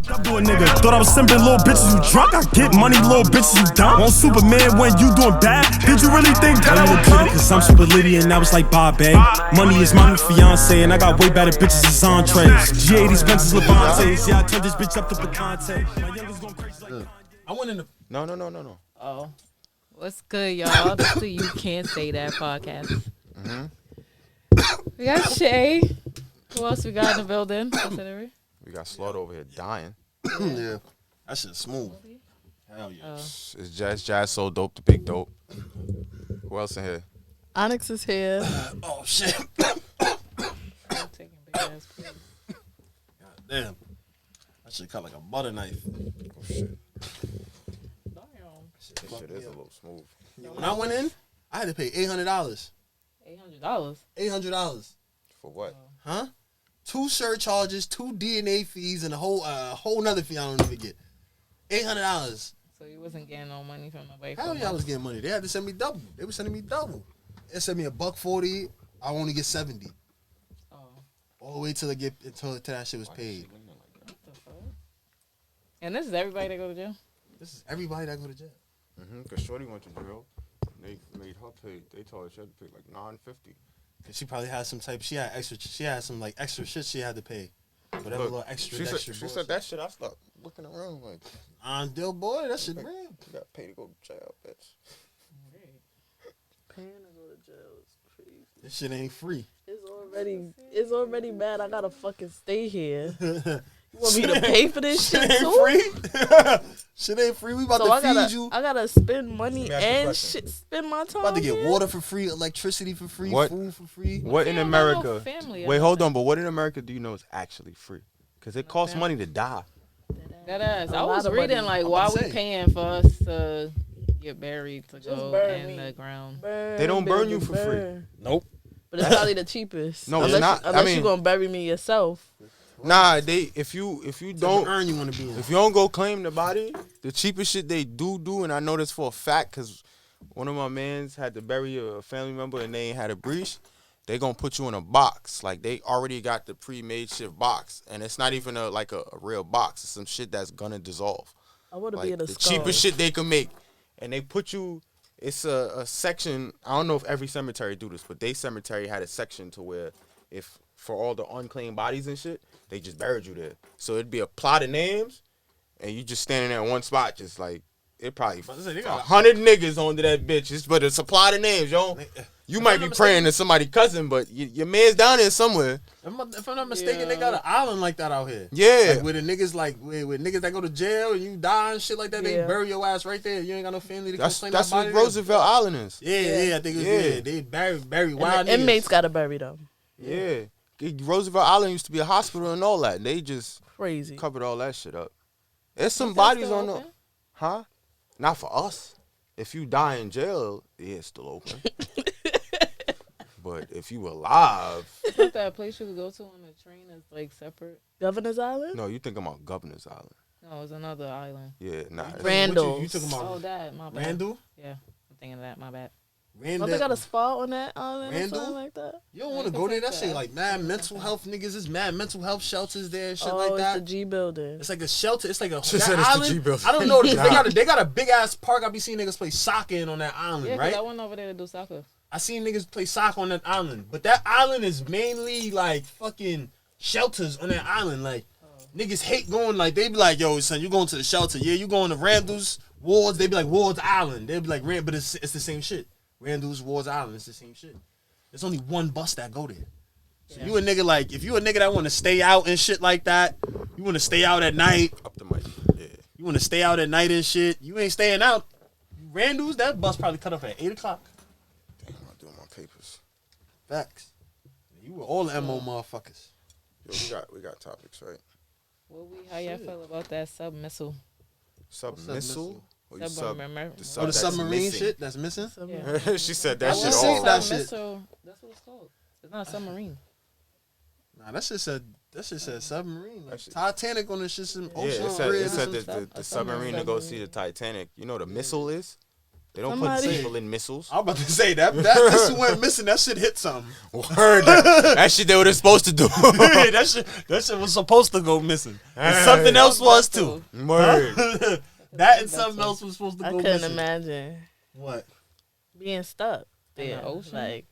Do a nigga. Thought I was simping, little bitches, you drunk. I get money, little bitches, you dumb. On Superman when you doing bad. Did you really think that I would come? Cause I'm super litty and that was like Bob, babe. Money is my new fiance and I got way better bitches as entrees. G80 Spencer's Levantes. Yeah, I turned this bitch up to Picante. My youngest going crazy like I went in the... No. Oh. What's good, y'all? This is the You Can't Say That podcast. We got Shay. Who else we got in the building? We got Slorter over here dying. Yeah. That shit's smooth. Hell yeah. It's JazzSoDope, the big dope. Who else in here? Onyx is here. Oh, shit. Taking big ass pills. God damn. That shit cut like a butter knife. Oh, shit. This shit is a little smooth. When I went in, I had to pay $800. $800? $800. For what? Huh? 2 surcharges, 2 DNA fees, and a whole nother fee I don't even get. $800. So you wasn't getting no money from nobody? Hell yeah, I was getting money. They had to send me double. They were sending me double. They sent me $140. I only get 70. Oh. All the way till that shit was paid. What the fuck? And this is everybody that go to jail? This is everybody that go to jail. Because Shorty went to jail. They made her pay. They told her she had to pay like $950. She probably had some type. She had some like extra shit she had to pay. Whatever little extra. She said that shit. I stopped looking around like, deal boy, that shit real. You got paid to go to jail, bitch. Paying to go to jail is crazy. This shit ain't free. It's already bad. I gotta fucking stay here. You want me to pay for this shit ain't too? Free? Shit ain't free. We about to feed you. I gotta spend money and shit. Spend my time. About to get here? water for free, electricity for free, food for free. What in America? Wait, hold on. But what in America do you know is actually free? Because it costs money to die. That ass. I was reading like why we paying for us to get buried to go in the ground. They don't burn you for free. Nope. But it's probably the cheapest. No, it's not. Unless you're gonna bury me yourself. Nah, if you don't earn, you want to be in. If you don't go claim the body, the cheapest shit they do, and I know this for a fact, cause one of my mans had to bury a family member and they ain't had a breach. They gonna put you in a box, like they already got the pre-made shit box, and it's not even a real box. It's some shit that's gonna dissolve. I want to like, be in a the skull. cheapest shit they can make, and they put you. It's a section. I don't know if every cemetery do this, but they cemetery had a section to where if for all the unclaimed bodies and shit, they just buried you there. So it'd be a plot of names, and you just standing there in one spot, just like it probably 100 niggas onto that bitch. But it's a plot of names, yo. You might be praying to somebody's cousin, but your man's down there somewhere. If I'm not mistaken, they got an island like that out here. Yeah, like where the niggas with niggas that go to jail and you die and shit like that. They bury your ass right there. You ain't got no family to go claim that body. That's what Roosevelt Island is. Yeah, I think it's they bury wild niggas. Inmates gotta bury them. Yeah. Roosevelt Island used to be a hospital and all that. And they just crazy covered all that shit up. There's some bodies on the, huh? Not for us. If you die in jail, yeah, it's still open. But if you alive, isn't that place you could go to on the train is like separate? Governor's Island? No, you thinking about Governor's Island. No, it's another island. Yeah, nah. Randall. You talking about? Oh, that my bad. Randall? Yeah, I'm thinking of that. My bad. Randall. Don't they got a spot on that island or Randall? something like that? You don't want to go there. That shit like mad mental health niggas. There's mad mental health shelters there and shit like that. It's the G building. It's like a shelter. It's like a She that said it's island. the G building. I don't know. They got a big ass park. I be seeing niggas play soccer in on that island, Yeah, right? I went over there to do soccer. I seen niggas play soccer on that island, but that island is mainly like fucking shelters on that island. Like niggas hate going. Like they be like, yo, son, you going to the shelter? Yeah, you going to Randall's Wards? They be like Wards Island. They be like but it's the same shit. Randall's Wards Island. It's the same shit. There's only one bus that go there. So you a nigga like if you a nigga that want to stay out and shit like that, you want to stay out at night. Up the mic. Yeah. You want to stay out at night and shit. You ain't staying out. Randall's that bus probably cut off at 8:00. Papers. Facts. You were all the MO motherfuckers. Yo, we got topics, right? How y'all feel about that sub-missile? Sub-missile? The submarine shit that's missing? Yeah. She said that shit all. That shit. That's what it's called. It's not a submarine. Nah, that shit said submarine. Like Titanic on the shit some ocean. Yeah, it said the submarine to go see the Titanic. You know what a missile is? They don't Somebody- put people in missiles. I'm about to say that missile went missing. That shit hit something. Word. That shit they what it's supposed to do. that shit was supposed to go missing. And something else was too. Word. That and something else was supposed to I go couldn't missing. imagine What? being stuck In there. the ocean? Like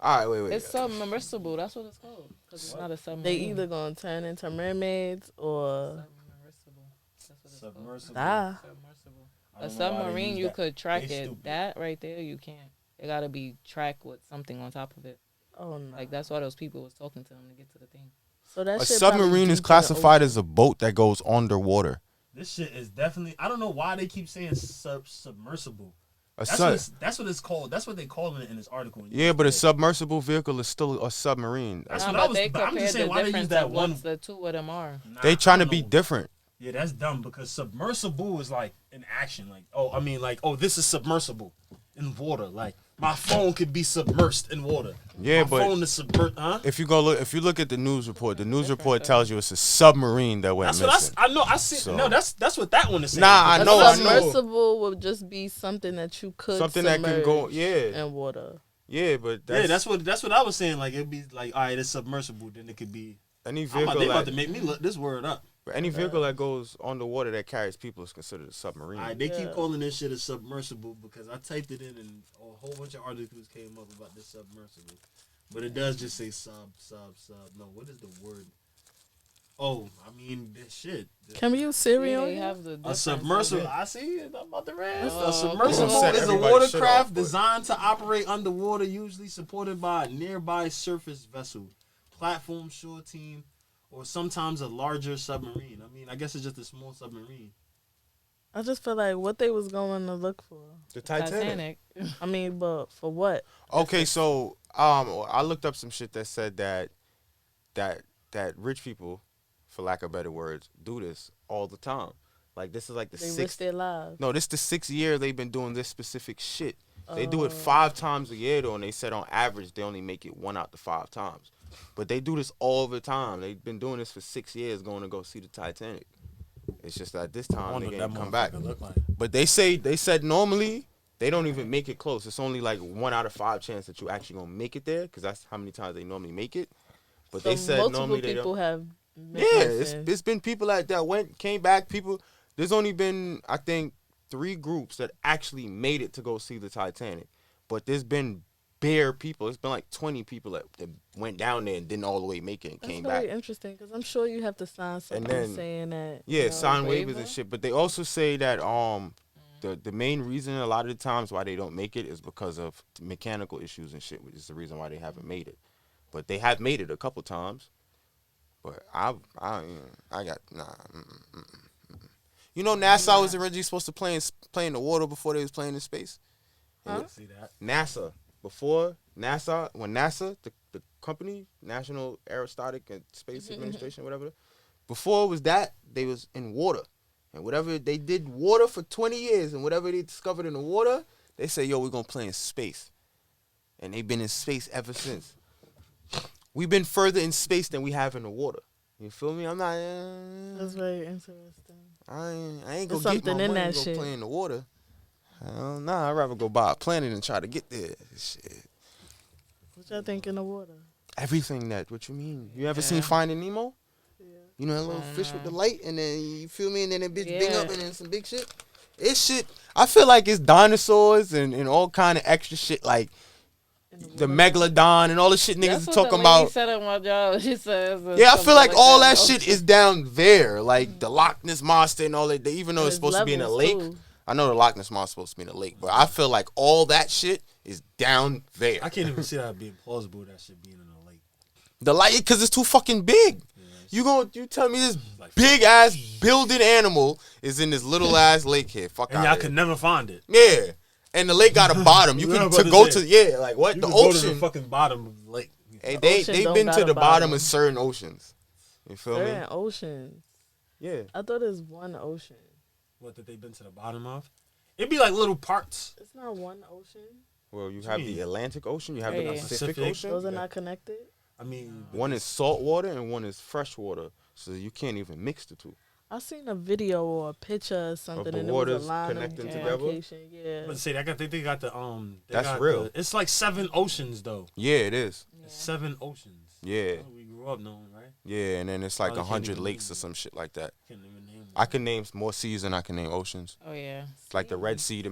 All right, wait. It's submersible. That's what it's called. Because it's not a submarine. they either gonna turn into mermaids or Submersible. That's what it's called. Submersible. die. Submersible. I A don't know why they submarine, use you that. could track They it. stupid. That right there, you can't. It gotta be tracked with something on top of it. Oh no! Like that's why those people was talking to them to get to the thing. So that A shit probably submarine deep is in the classified ocean. as a boat that goes underwater. This shit is definitely. I don't know why they keep saying submersible. A That's what it's called. That's what they call it in this article. yeah, but a submersible vehicle is still a submarine. That's Nah, what I but was. they But I'm compared just saying the why they use difference that of one. what the two of them are. Nah, They trying I to don't be know. different. Yeah, that's dumb because submersible is like an action. Like, this is submersible in water. Like, my phone could be submersed in water. Yeah, my but phone is submersed. Huh? if you look at the news report tells you it's a submarine that went That's what missing. I know. I see. So- No, that's what that one is saying. Nah, I A know, submersible would just be something that you could Something that can go, submerge yeah, in water. yeah, but that's, that's what I was saying. Like, it'd be like, all right, it's submersible. Then it could be. any They vehicle about to that, make me look this word up. any vehicle that goes underwater that carries people is considered a submarine. All right, they keep Yeah. calling this shit a submersible because I typed it in and a whole bunch of articles came up about this submersible. But it does just say sub. No, what is the word? Oh, I mean, that shit. Can we use Siri Yeah, on they here? have the A difference submersible. of it. I see it. I'm about to read. Oh, A submersible Set is a everybody's shit watercraft off, but- designed to operate underwater, usually supported by a nearby surface vessel, platform, shore team, or sometimes a larger submarine. I mean, I guess it's just a small submarine. I just feel like what they was going to look for. The Titanic. I mean, but for what? Okay, so I looked up some shit that said that rich people, for lack of better words, do this all the time. Like this is like the They risk sixth. their lives. No, this is the 6th year they've been doing this specific shit. They do it 5 times a year though, and they said on average they only make it 1 out to 5 times. But they do this all the time. They've been doing this for 6 years, going to go see the Titanic. It's just that this time they didn't come back. But they said normally they don't even make it close. It's only like 1 out of 5 chance that you actually gonna make it there, because that's how many times they normally make it. But So they said multiple normally they people don't. have. Yeah, it's been people that came back. People, there's only been I think 3 groups that actually made it to go see the Titanic. But there's been bare people. It's been like 20 people that went down there and didn't all the way make it and That's came very back. interesting because I'm sure you have to sign something then- saying that. Yeah, you know, sign waivers waiver. and shit. But they also say that the main reason a lot of the times why they don't make it is because of mechanical issues and shit, which is the reason why they haven't made it. But they have made it a couple times. But I got nah. You know, NASA was originally supposed to play in the water before they was playing in space. Huh? See that? NASA, when NASA, the company, National Aerospace and Space Administration, whatever, before it was that, they was in water. And whatever, they did water for 20 years, and whatever they discovered in the water, they say, yo, we're going to play in space. And they've been in space ever since. We've been further in space than we have in the water. You feel me? I'm not... That's very interesting. I ain't There's gonna get something my in money that and go shit. play in the water. Nah, I'd rather go buy a planet and try to get there. Shit. What y'all think in the water? Everything that, what you mean? You ever seen Finding Nemo? Yeah. You know that little fish with the light, and then you feel me, and then that bitch big Yeah. up, and then some big shit. It's shit. I feel like it's dinosaurs and all kind of extra shit, like the megalodon and all the shit niggas That's is what talking the lady about. said on my job. She says. Yeah, I feel like all that shit shit is down there, like the Loch Ness monster and all that. Even though it's supposed to be in a lake, I know the Loch Ness monster supposed to be in a lake, but I feel like all that shit is down there. I can't even see that being plausible. That shit being in a lake. The light, because it's too fucking big. You tell me this big ass building animal is in this little ass lake here? Fuck And out y'all here. could never find it. Yeah, and the lake got a bottom. You Yeah, can I'm about to go say. to like what You the could go to ocean. the fucking bottom of the lake. Hey, The ocean they've don't been got to a the bottom bottom. of certain oceans. You feel Certain me? oceans. Yeah. I thought it was one ocean. What that they've been to the bottom of? It'd be like little parts. It's not one ocean. Well, you What have you the mean? Atlantic Ocean. You have Yeah. the Pacific Pacific. Ocean. Those are not connected. I mean, One is salt water and one is fresh water. So you can't even mix the two. I seen a video or a picture or something, the and it was waters a line connecting of together? demarcation. Yeah. Let's say they got the They That's got real. it's like 7 oceans though. Yeah, it is. It's 7 oceans. Yeah. Oh, we grew up knowing, right? Yeah, and then it's like Probably can't 100 even lakes name or some shit like that. Can't even name them. I can name more seas than I can name oceans. Oh yeah. It's like the Red Sea, the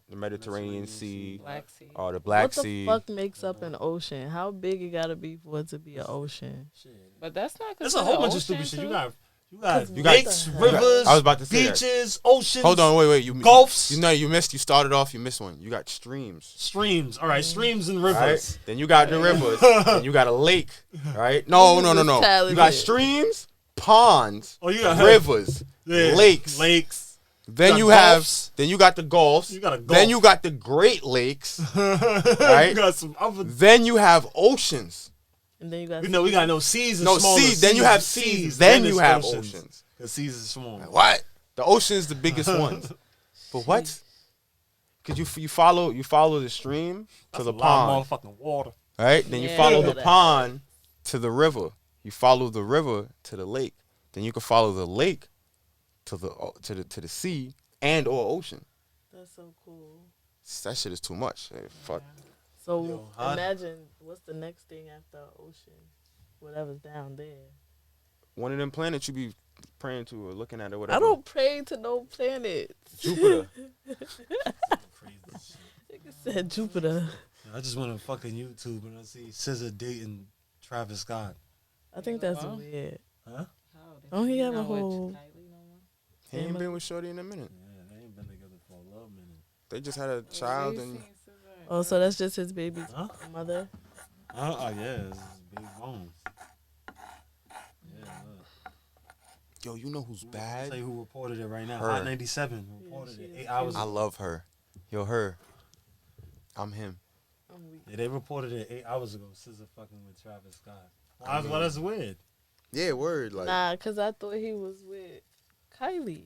Mediterranean Sea, Black Sea. or the Black What the Sea. fuck makes up an ocean? How big it gotta be for it to be an ocean? Shit. But that's not. There's a whole bunch of stupid shit. You got You got- lakes, rivers, I was about to say that. beaches, oceans. Hold on, wait. You Gulfs. You missed. You started off. You missed one. You got streams. Streams. All right, streams and Right? rivers. Then you got the rivers. Then you got a lake. Right? No. This is You got talented. streams, ponds, Oh, you got rivers, Yeah. lakes. Then got you have. gulfs. Then you got the Gulfs. You got a Then gulf. you got the Great Lakes. Right? You got some other. Then you have oceans. And then you got We got no seas and No smaller seas. Then you have seas. Then you it's have oceans. The seas is small. What? The ocean's the biggest ones. But what? Cause you follow the stream to That's the a lot of pond, motherfucking water. right? Then you Yeah. follow the That pond to the river. You follow the river to the lake. Then you can follow the lake to the sea and or ocean. That's so cool. That shit is too much. Hey, fuck. So Yo, how- imagine what's the next thing after ocean? Whatever's down there. One of them planets you be praying to or looking at or whatever. I don't pray to no planets. Jupiter. Crazy shit. Nigga said Jupiter. I just want to fucking YouTube and I see SZA dating Travis Scott. I think that's Wow. weird. Huh? Don't he have a Not with whole- Kylie no more? He ain't been with Shorty in a minute. Yeah, they ain't been together for a little minute. They just had a child We've and seen SZA. Oh, so that's just his baby's Huh? mother. Yeah, this is big bones. Yeah, look. yo, you know who's I'll bad? tell you who reported it right now. Her. Hot 97 reported she it is 8 hours I ago. love her. Yo, her. I'm him. I'm weak. Yeah, they reported it 8 hours ago. SZA fucking with Travis Scott. Why that's weird? Yeah, word. Like, Nah, cause I thought he was with Kylie.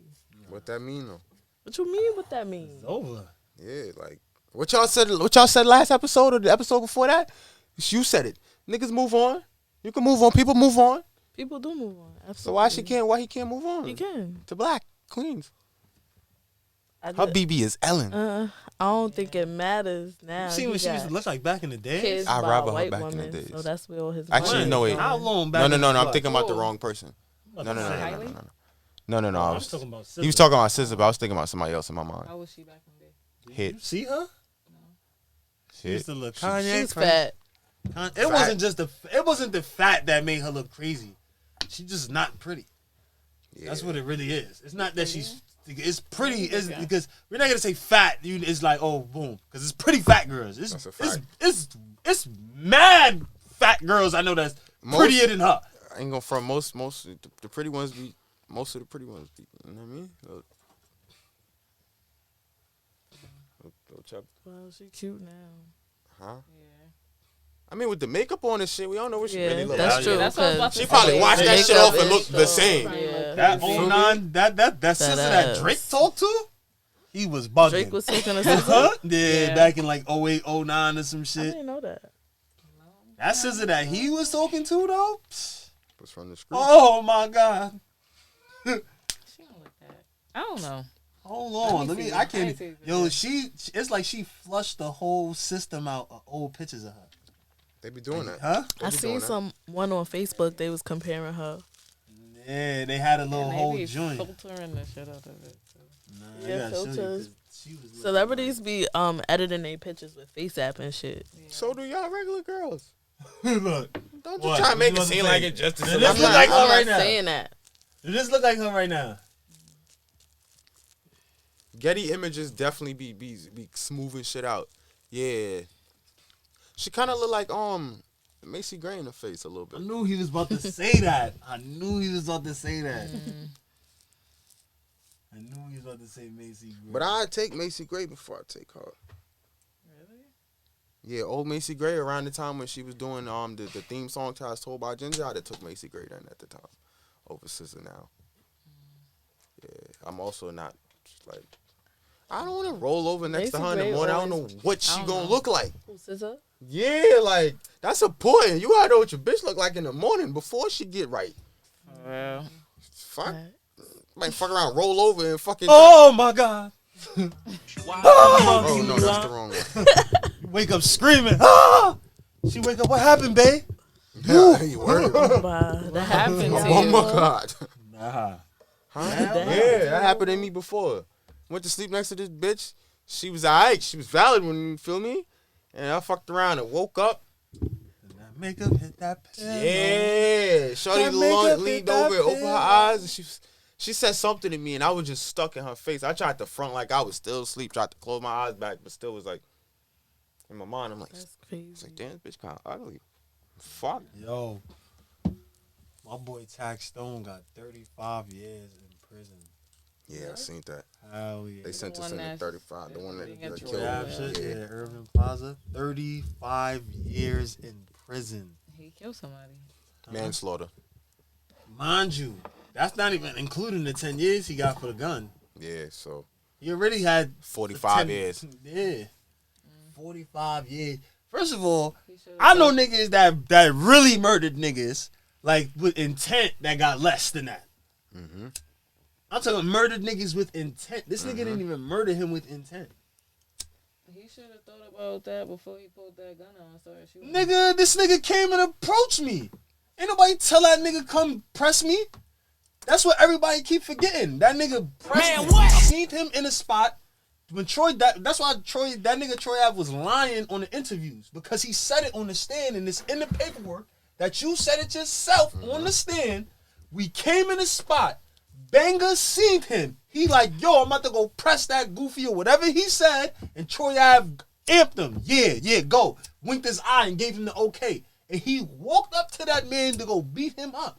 what that mean though? What you mean? What that mean? It's over. Yeah, like what y'all said. What y'all said last episode or the episode before that? You said it. Niggas move on. You can move on. People move on. People do move on. Absolutely. So why she can't? Why he can't move on? He can. To Black Queens. I Her just- BB is Ellen. I don't think it matters now. You see He what she used got to look like back in the day? kids I'd by rather a her white back in the woman, days. so that's where all his. Actually, money no, wait. is How going. long back? No, I'm was thinking about the what? wrong person. No. I I was talking about SZA. He was talking about SZA, but I was thinking about somebody else in my mind. How was she back in the day? Did Hit. you see her? She Hit. used to look She's Kanye. fat. It wasn't just it wasn't the fat that made her look crazy. She's just not pretty. Yeah. That's what it really is. It's not that she's. It's pretty. It's because we're not gonna say fat. It's like oh boom because it's pretty fat girls. It's That's a fact. it's mad fat girls. I know that's prettier than her. I ain't gonna front most the pretty ones be most of the pretty ones be, you know what I mean? Little Chuck, Well, she cute now. huh? Yeah. I mean, with the makeup on and shit, we don't know what she Yeah, really look that's like. true. That's what I was about to She say. probably washed that shit off and looked the same. Yeah. That Crazy. 09, that sister that ass. Drake talked to, he was bugging. Drake was taking a Huh? scissor. Yeah, Yeah. back in like 08, 09 or some I shit. didn't know that. That sister that he was talking to though. Was from the screen. Oh my god. She don't look that. I don't know. Hold on, Let let me me. see. I I can't. ain't seen Yo, it. it's like she flushed the whole system out of old pictures of her. They be doing that. Huh? I be seen doing that. someone on Facebook. They was comparing her. Yeah, they had a little And whole they be joint. filtering the shit out of it. So. Nah, I Yeah, gotta show you, filters. 'cause she was looking Celebrities be editing their pictures with face app and shit. So do y'all regular girls. like- Look, Don't What? just try to make You it wasn't seem like saying- it just a This celebrity. look like her I'm right not now. saying that. Does this look like her right now? Getty Images definitely be smoothing shit out. Yeah. She kind of look like Macy Gray in the face a little I bit. knew he was about to say that. I knew he was about to say that. I knew he was about to say Macy Gray. But I'd take Macy Gray before I take her. Yeah, old Macy Gray around the time when she was doing the theme song to I Was Told by Ginger, I'd have took Macy Gray then at the time over SZA now. Yeah, I'm also not like I don't want to roll over next to Macy her in the Gray morning. I don't know always- what she I don't gonna know. look like. Who, SZA? Yeah, like that's important. You gotta know what your bitch look like in the morning before she get right. Well, Fuck, Might fuck around, roll over, and fucking. Oh my god. Oh no, that's the wrong one. You wake up screaming. Ah! She wake up. What happened, babe? Yeah, you word. That happened to Oh you. my god. Nah. Huh? Yeah, that happened to me before. Went to sleep next to this bitch. She was alright. She was valid when you feel me. And I fucked around and woke up. That makeup hit that pillow. Yeah. Shorty That makeup leaned hit that over and opened her pillow. eyes and she said something to me and I was just stuck in her face. I tried to front like I was still asleep, tried to close my eyes back, but still was like in my mind, I'm like, That's crazy. it's like, damn, this bitch kinda ugly. Fuck. Yo, my boy Taxstone got 35 years in prison. Yeah, I seen that. Hell yeah. They sent us one in at that's- 35. The one that being got a killed. troll. Yeah, shit, yeah, Irving Plaza. 35 years in prison. He killed somebody. Manslaughter. Mind you, that's not even including the 10 years he got for the gun. Yeah, so He already had 45 10 years. Yeah. 45 years. First of all, He should've I know done- niggas that really murdered niggas, like with intent that got less than that. Mm-hmm. I'm talking murdered niggas with intent. This nigga didn't even murder him with intent. He should have thought about that before he pulled that gun out and started shooting. Nigga, this nigga came and approached me. Ain't nobody tell that nigga come press me. That's what everybody keep forgetting. That nigga pressed me. I seen him in a spot when Troy. That's why that nigga Troy Ave was lying on the interviews because he said it on the stand and it's in the paperwork that you said it yourself on the stand. We came in a spot. Banger seen him. He like, yo, I'm about to go press that goofy or whatever he said, and Troy Ave amped him. Yeah, go. Winked his eye and gave him the okay. And he walked up to that man to go beat him up.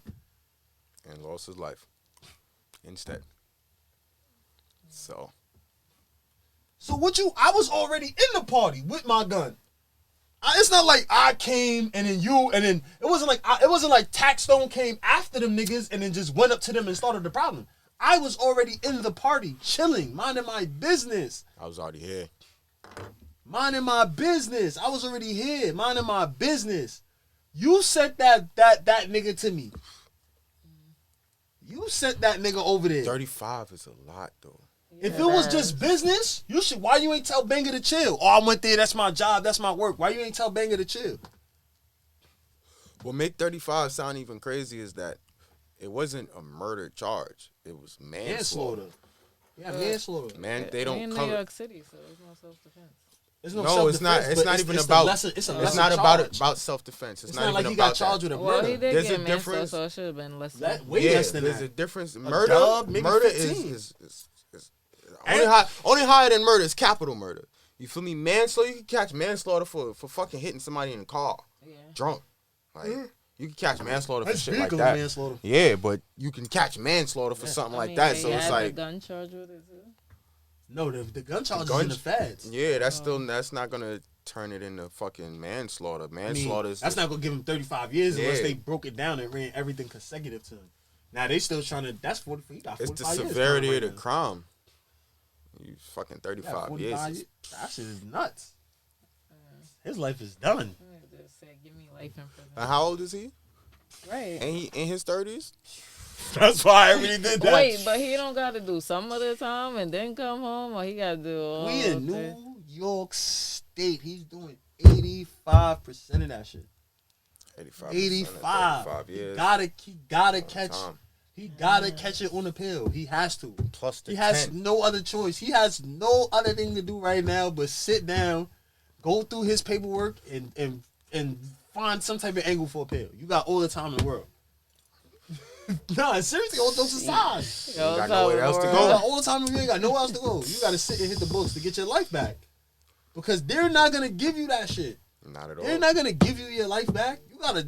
And lost his life instead. So I was already in the party with my gun. It's not like I came and then it wasn't like Taxstone came after them niggas and then just went up to them and started the problem. I was already in the party, chilling, minding my business. I was already here. Minding my business. I was already here, minding my business. You sent that nigga to me. You sent that nigga over there. 35 is a lot though. If it was just business, you should. Why you ain't tell Banger to chill? Oh, I went there. That's my job. That's my work. Why you ain't tell Banger to chill? What make 35 sound even crazy is that it wasn't a murder charge. It was manslaughter. Yeah, manslaughter. Man, they They don't in New cover. York City, so there's no self-defense. It's No, it's not. It's not even about. It's not about self-defense. It's not like even he got about charged that. with a Well, murder. he did There's a get manslaughter, difference. so it should have been less. Way Yeah, less than there's that. a difference. dub, Murder, maybe murder 15. is only higher than murder is capital murder. You feel me? Manslaughter, you can catch manslaughter for fucking hitting somebody in the car, Yeah. drunk. Like you can catch manslaughter for That's shit like vehicle that. manslaughter. Yeah, but you can catch manslaughter for something like that. So it's like, gun charge with it too. No, the gun charge is gun- in the feds. yeah, that's not gonna turn it into fucking manslaughter. I mean, Manslaughter is that's not gonna give him 35 years unless Yeah. they broke it down and ran everything consecutive to him. Now they still trying to. That's 40. He got 45 it's the years severity right of the now. crime. You fucking Yeah, 35 45 years. years. That shit is nuts. His life is done. I just said, give me life in prison. How old is he? Right. Ain't he in his 30s? That's why I really did that. Wait, but he don't got to do some of the time and then come home, or he got to do all We in of it? New York State. He's doing 85% of that shit. 85. 85. 35 years. He gotta catch. time. He gotta catch it on the pill. He has to. Plus the He has 10. no other choice. He has no other thing to do right now but sit down, go through his paperwork, and find some type of angle for a pill. You got all the time in the world. Nah, seriously, all those aside. Yo, got so nowhere else to You go. got all the time. You ain't got nowhere else to go. You got to sit and hit the books to get your life back, because they're not gonna give you that shit. Not at They're all. not gonna give you your life back.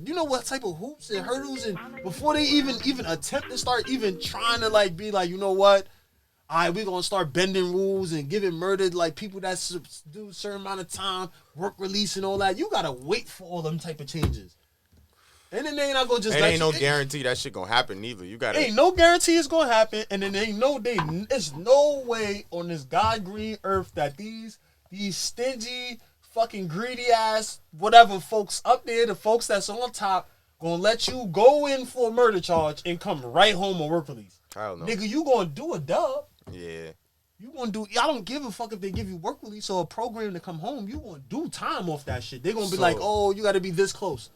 You know what type of hoops and hurdles, and before they even attempt to start even trying to like be like, you know what, all right, we're gonna start bending rules and giving murdered like people that do a certain amount of time, work release and all that. You gotta wait for all them type of changes, and then they not gonna just. It let ain't you, no guarantee that shit gonna happen neither. You gotta. Ain't no guarantee it's gonna happen, and then there's no way on this God green earth that these stingy, fucking greedy ass whatever folks up there, the folks that's on top, gonna let you go in for a murder charge and come right home on work release. Hell no. Nigga, you gonna do a dub. Yeah. You gonna do. I don't give a fuck if they give you work release or a program to come home. You gonna do time off that shit. They gonna be like, oh, you got to be this close.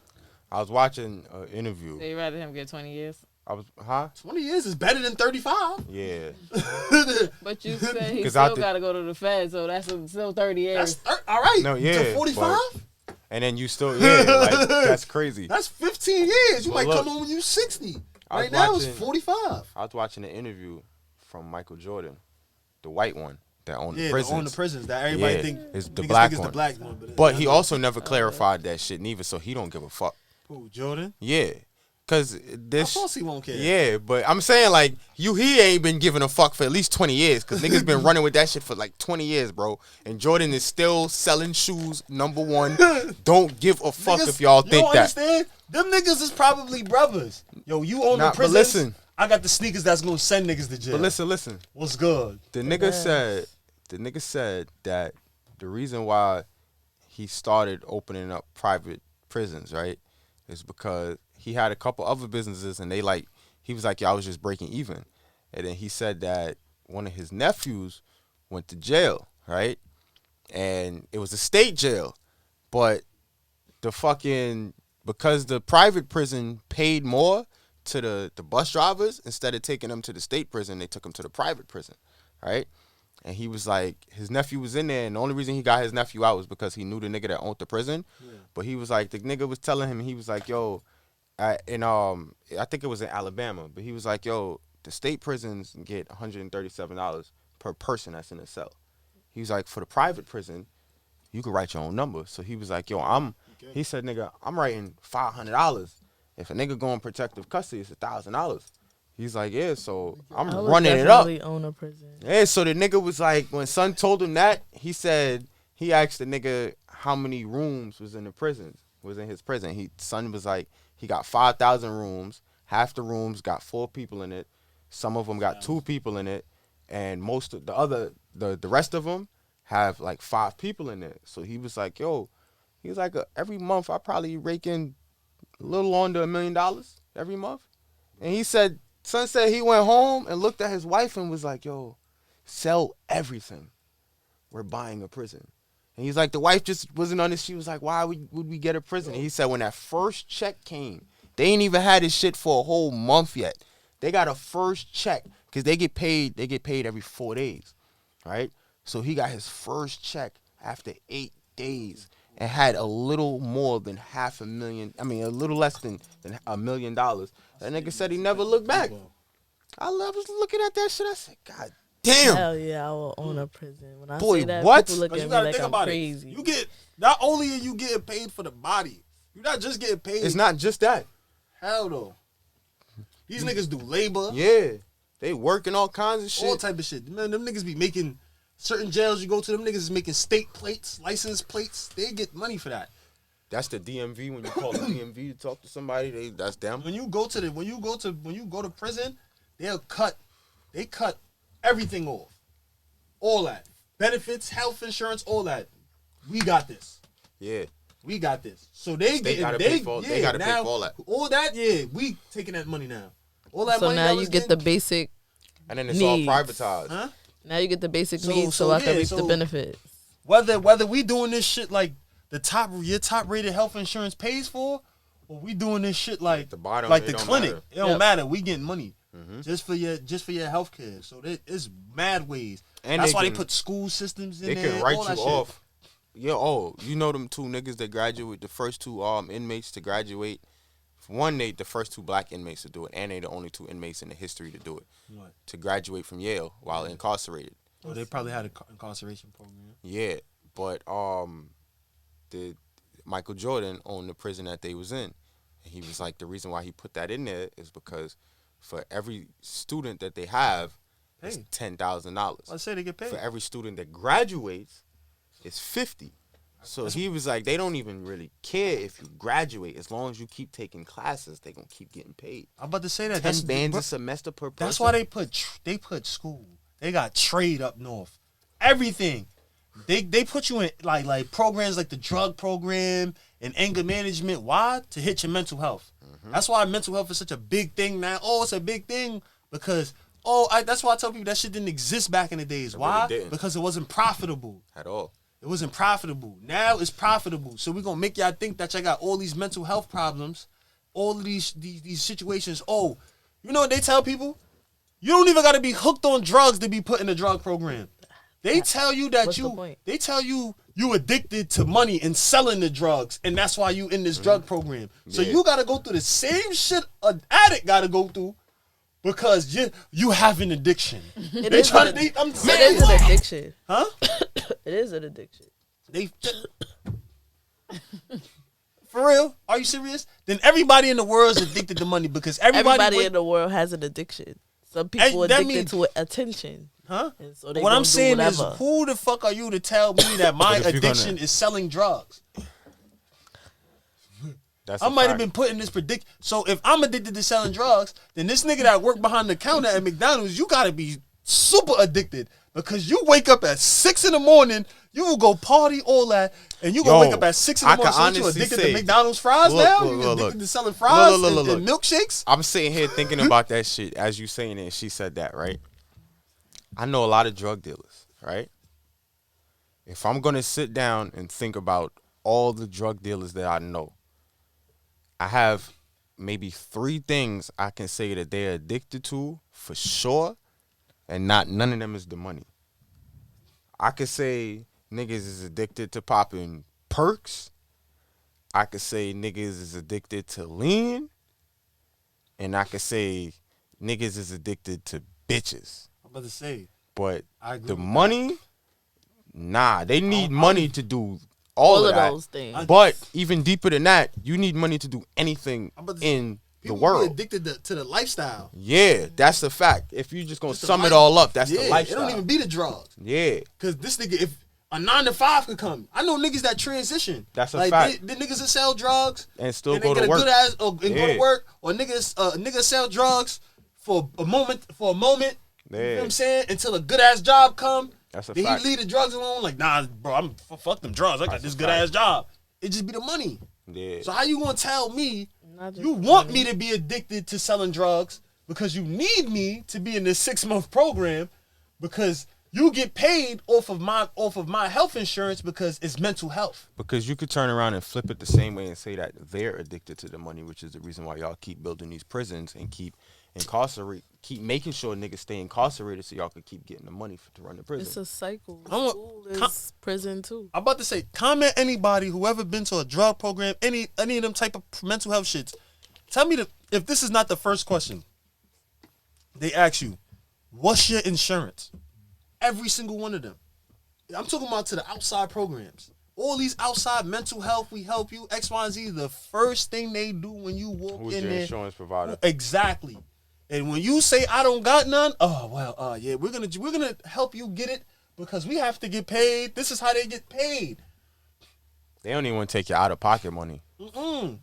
I was watching an interview. So you rather him get 20 years? 20 years is better than 35. Yeah. But you said he 'Cause still got to go to the Fed, so that's still 30 years. All right. No, yeah. To 45? And then you still, like, that's crazy. That's 15 years. You But might look, come home when you 60. I was Right now it's watching- 45. I was watching an interview from Michael Jordan, the white one that owned the Yeah, prisons. they own the prisons that everybody Yeah, think it's the niggas black think it's one. the black one. But he also never clarified that shit neither, so he don't give a fuck. Who, Jordan? Yeah. Cause Of this, course he won't care. yeah, but I'm saying like he ain't been giving a fuck for at least 20 years, cause niggas been running with that shit for like 20 years, bro. And Jordan is still selling shoes, #1. Don't give a fuck Niggas, if y'all you think don't that. understand? Them niggas is probably brothers. Yo, you own Nah, the but prisons. listen. I got the sneakers that's gonna send niggas to jail. But listen. What's good? The nigga said that the reason why he started opening up private prisons, right, is because he had a couple other businesses and he was like, yeah, I was just breaking even. And then he said that one of his nephews went to jail, right? And it was a state jail. But because the private prison paid more to the bus drivers, instead of taking them to the state prison, they took them to the private prison, right? And he was like, his nephew was in there, and the only reason he got his nephew out was because he knew the nigga that owned the prison. Yeah. But he was like, the nigga was telling him, he was like, yo, I think it was in Alabama, but he was like, yo, the state prisons get $137 per person that's in a cell. He was like, for the private prison, you can write your own number. So he was like, yo, he said, nigga, I'm writing $500. If a nigga go in protective custody, it's $1,000. He's like, yeah, so I'm running it up. Own a prison. Yeah, so the nigga was like, when son told him that, he asked the nigga how many rooms was in his prison. Son was like, he got 5,000 rooms. Half the rooms got 4 people in it. Some of them got 2 people in it. And most of the rest of them have like 5 people in it. So he was like, yo, he was like, every month I probably rake in a little under $1 million every month. And he said, son said he went home and looked at his wife and was like, yo, sell everything. We're buying a prison. And he's like, the wife just wasn't on this. She was like, why would we get a prison? And he said when that first check came, they ain't even had his shit for a whole month yet. They got a first check because they get paid every 4 days, right? So he got his first check after 8 days and had a little more than a little less than $1 million. That nigga said he never looked back. I was looking at that shit. I said, God damn. Hell yeah, I will own a prison. When I Boy, say that, what? people look You at me gotta like think I'm about crazy. it. You get, not only are you getting paid for the body, you're not just getting paid. It's not just that. Hell no. These niggas do labor. Yeah. They working all kinds of shit. All type of shit. Man, them niggas be making, certain jails you go to, them niggas is making state plates, license plates. They get money for that. That's the DMV. When you call the DMV to talk to somebody, that's them. When you go to prison, they cut everything off. All that. Benefits, health insurance, all that. We got this. Yeah. We got this. So they gotta pay for all that. All that, yeah, we taking that money now. All that So money now that you was get the getting- basic And then it's needs. all privatized. Huh? Now you get the basic So- needs, so so I can yeah, reap the so- benefits. Whether we doing this shit like your top rated health insurance pays for, or we doing this shit like the bottom, like it the don't clinic. matter. It don't Yep. matter. We getting money just for your health care. So it's mad ways. And that's they why can- they put school systems in They there. can write all you that shit. off. Yeah, you know them 2 niggas that graduate, the first 2 inmates to graduate. One, the first 2 black inmates to do it, and they the only 2 inmates in the history to do it. What? To graduate from Yale while incarcerated. Oh, they probably had an incarceration program. Yeah, but the Michael Jordan owned the prison that they was in. And he was like, the reason why he put that in there is because for every student that they have, it's Hey. $10,000. I say they get paid. For every student that graduates, it's $50. So he was like, they don't even really care if you graduate. As long as you keep taking classes, they gonna keep getting paid. I'm about to say that. 10 bands a semester per person. That's why they put school. They got trade up north. Everything. They put you in like programs like the drug program and anger management. Why? To hit your mental health. That's why mental health is such a big thing now. Oh, it's a big thing because That's why I tell people that shit didn't exist back in the days. Why? didn't. Because it wasn't profitable. At all. It wasn't profitable. Now it's profitable. So we're going to make y'all think that y'all got all these mental health problems, all of these situations. Oh, you know what they tell people? You don't even got to be hooked on drugs to be put in a drug program. They tell you that they tell you addicted to money and selling the drugs, and that's why you in this drug program. So you got to go through the same shit an addict got to go through because you have an addiction. It is an addiction. Huh? It is an addiction. For real? Are you serious? Then everybody in the world is addicted to money because everybody in the world has an addiction. Some people addicted to attention. Huh? And so they what I'm saying is, whatever. who the fuck are you to tell me that my addiction is selling drugs? I might have been put in this prediction. So if I'm addicted to selling drugs, then this nigga that worked behind the counter at McDonald's, you gotta be super addicted because you wake up at 6 a.m, you will go party all that, and you gonna wake up at 6 a.m. So you addicted to McDonald's fries now? You addicted to selling fries and milkshakes? I'm sitting here thinking about that shit as you saying it. And she said that, right? I know a lot of drug dealers, right? If I'm gonna sit down and think about all the drug dealers that I know, I have maybe 3 things I can say that they're addicted to for sure, and none of them is the money. I could say niggas is addicted to popping perks. I could say niggas is addicted to lean. And I could say niggas is addicted to bitches. I'm about to say. But the money, nah, they need money to do all of those things. But even deeper than that, you need money to do anything in the world. People be addicted to the lifestyle. Yeah, that's the fact. If you just gonna sum it all up, that's the lifestyle. It don't even be the drugs. Yeah. Cause this nigga, if a 9 to 5 could come, I know niggas that transition. That's a fact. The niggas that sell drugs and still and go to work. Go to work, or niggas sell drugs for a moment. You know what I'm saying? Until a good ass job come. That's a then fact. he leave the drugs alone. Like, nah, bro, I'm fuck them drugs. I got this good ass job. It just be the money. Yeah. So how you gonna tell me you want me to be addicted to selling drugs because you need me to be in this 6-month program because you get paid off of my health insurance because it's mental health. Because you could turn around and flip it the same way and say that they're addicted to the money, which is the reason why y'all keep building these prisons and keep making sure niggas stay incarcerated so y'all could keep getting the money to run the prison. It's a cycle. School is prison too. I'm about to say, comment anybody who ever been to a drug program, any of them type of mental health shits. Tell me if this is not the first question. They ask you, what's your insurance? Every single one of them. I'm talking about to the outside programs. All these outside mental health, we help you, X, Y, and Z. The first thing they do when you walk Who's in your there. insurance provider? Exactly. And when you say I don't got none, yeah, we're gonna help you get it because we have to get paid. This is how they get paid. They don't even want to take your out of pocket money. Everybody.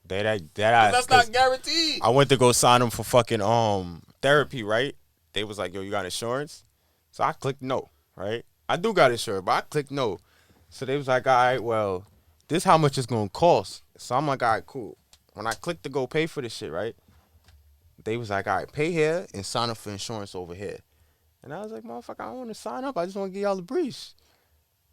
That's not guaranteed. I went to go sign them for fucking therapy, right? They was like, yo, you got insurance? So I clicked no, right? I do got insurance, but I clicked no. So they was like, all right, well, this is how much it's gonna cost. So I'm like, all right, cool. When I clicked to go pay for this shit, right? They was like, all right, pay here and sign up for insurance over here. And I was like, motherfucker, I don't want to sign up. I just want to get y'all the breeze.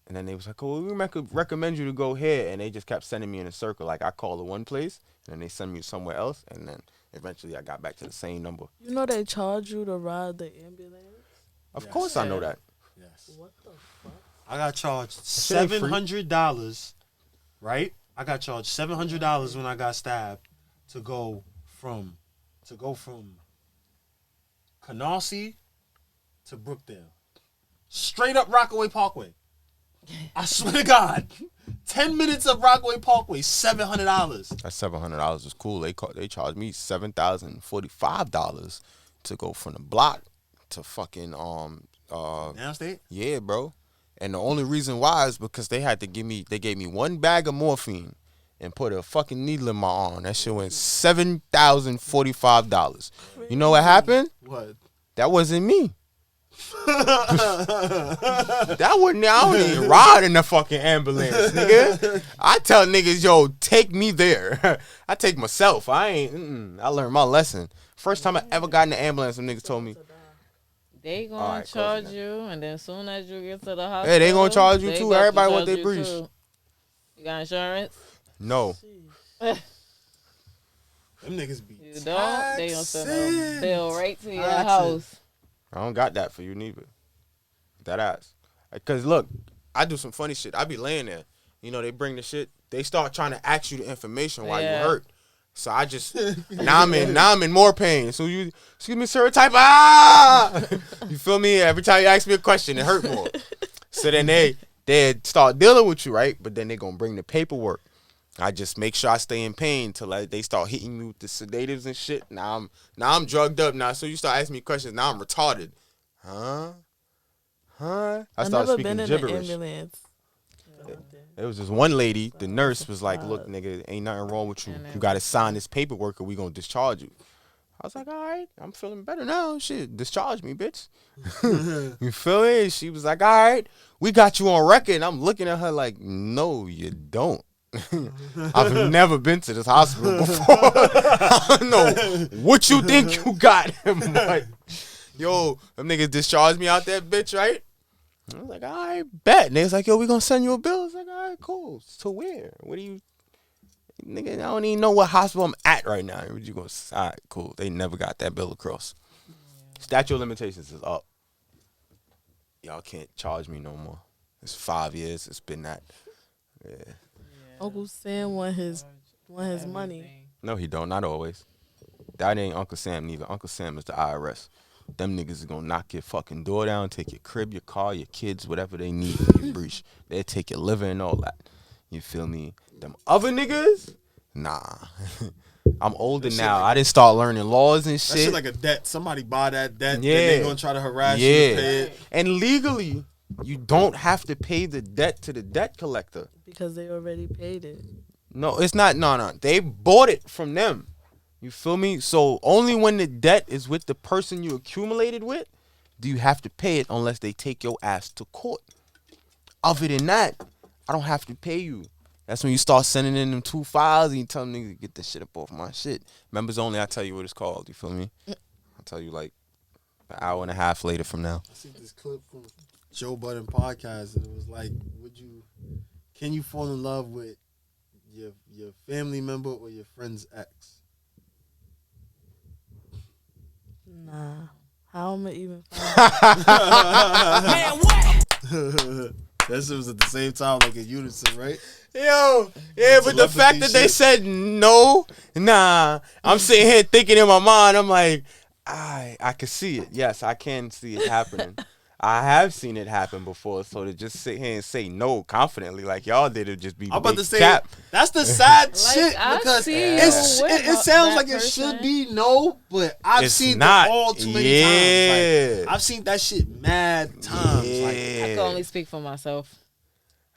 And then they was like, oh, we recommend you to go here. And they just kept sending me in a circle. Like, I called the one place, and then they send me somewhere else. And then eventually I got back to the same number. You know they charge you to ride the ambulance? Of course I know that. Yes. What the fuck? I got charged $700, right? I got charged $700 when I got stabbed to go from Canarsie to Brookdale. Straight up Rockaway Parkway. I swear to God. 10 minutes of Rockaway Parkway, $700. That $700 is cool. They charged me $7,045 to go from the block to fucking Downstate? Yeah, bro. And the only reason why is because they gave me one bag of morphine and put a fucking needle in my arm. That shit went $7,045. You know what happened? What? That wasn't me. That wasn't me. I don't even ride in the fucking ambulance, nigga. I tell niggas, yo, take me there. I take myself. I learned my lesson. First time I ever got in the ambulance, some niggas told me, They gonna Alright, charge close you, and then as soon as you get to the hospital, hey, they gonna charge you they too. about to Everybody want charge their you breach. too. You got insurance? No. Them niggas be You don't? They gonna send a taxing. bill right to your Taxing. house. I don't got that for you neither. That ass. Cause look, I do some funny shit. I be laying there. You know, they bring the shit. They start trying to ask you the information while you Yeah. hurt. So I just now I'm in more pain. So you, excuse me, sir, type ah. You feel me? Every time you ask me a question, it hurt more. So then they start dealing with you, right? But then they gonna bring the paperwork. I just make sure I stay in pain till they start hitting me with the sedatives and shit. Now I'm drugged up now. So you start asking me questions. Now I'm retarded. Huh? I I've started never speaking been in gibberish. an ambulance. There was this one lady, the nurse was like, look, nigga, ain't nothing wrong with you. You got to sign this paperwork or we going to discharge you. I was like, all right, I'm feeling better now. Shit, discharge me, bitch. You feel me? She was like, all right, we got you on record. And I'm looking at her like, no, you don't. I've never been to this hospital before. I don't know what you think you got. But, yo, them niggas discharged me out that bitch, right? I was like, all right, bet. And they was like, yo, we gonna send you a bill. I was like, all right, cool. To where? What do you, nigga, I don't even know what hospital I'm at right now. What you gonna, all right, cool. They never got that bill across. Statute of limitations is up. Y'all can't charge me no more. It's 5 years. It's been that. Yeah. Uncle Sam want his money. No, he don't. Not always. That ain't Uncle Sam neither. Uncle Sam is the IRS. Them niggas is gonna knock your fucking door down, take your crib, your car, your kids, whatever they need for your breach. They'll take your liver and all that. You feel me? Them other niggas? Nah. I'm older now. I didn't start learning laws and That shit. shit like a debt. Somebody buy that debt, Yeah. then they gonna try to harass you to pay it. And legally, you don't have to pay the debt to the debt collector. Because they already paid it. No, it's not. No. They bought it from them. You feel me? So only when the debt is with the person you accumulated with, do you have to pay it unless they take your ass to court. Other than that, I don't have to pay you. That's when you start sending in them 2 files and you tell them niggas to get this shit up off my shit. Members only, I tell you what it's called. You feel me? I'll tell you like an hour and a half later from now. I see this clip from Joe Budden podcast, and it was like, can you fall in love with your family member or your friend's ex? Nah. How am I even Man, what? That shit was at the same time, like in unison, right? Yo, yeah, but the fact that they said no, nah. I'm sitting here thinking in my mind, I'm like, I can see it. Yes, I can see it happening. I have seen it happen before, so to just sit here and say no confidently like y'all did, it just be I'm about big to say cap. that's the sad Like, shit I because see it sounds that like it person. should be no, but I've It's seen not. it all too many times. Yeah. Like, I've seen that shit mad times. Like, I can only speak for myself.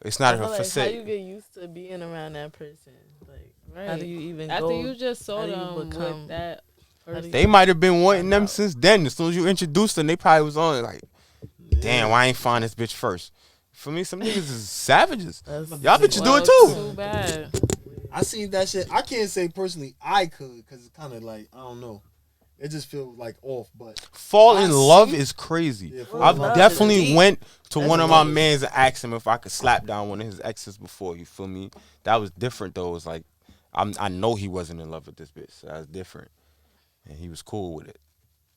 It's not I feel a like how facade. you get used to being around that person? Like, Right. how do you even After go? you just saw how do you them become- with that person. They might have been wanting them since then. As soon as you introduced them, they probably was on it like, damn, why I ain't find this bitch first? For me, some niggas is savages. Y'all bitches do it too. Too bad. I seen that shit. I can't say personally I could because it's kind of like, I don't know. It just feels like off, but Fall I in love see- is crazy. Yeah, fall I've in love definitely is deep. went to That's one of my deep. mans and asked him if I could slap down one of his exes before. You feel me? That was different though. It was like I know he wasn't in love with this bitch. So that was different, and he was cool with it.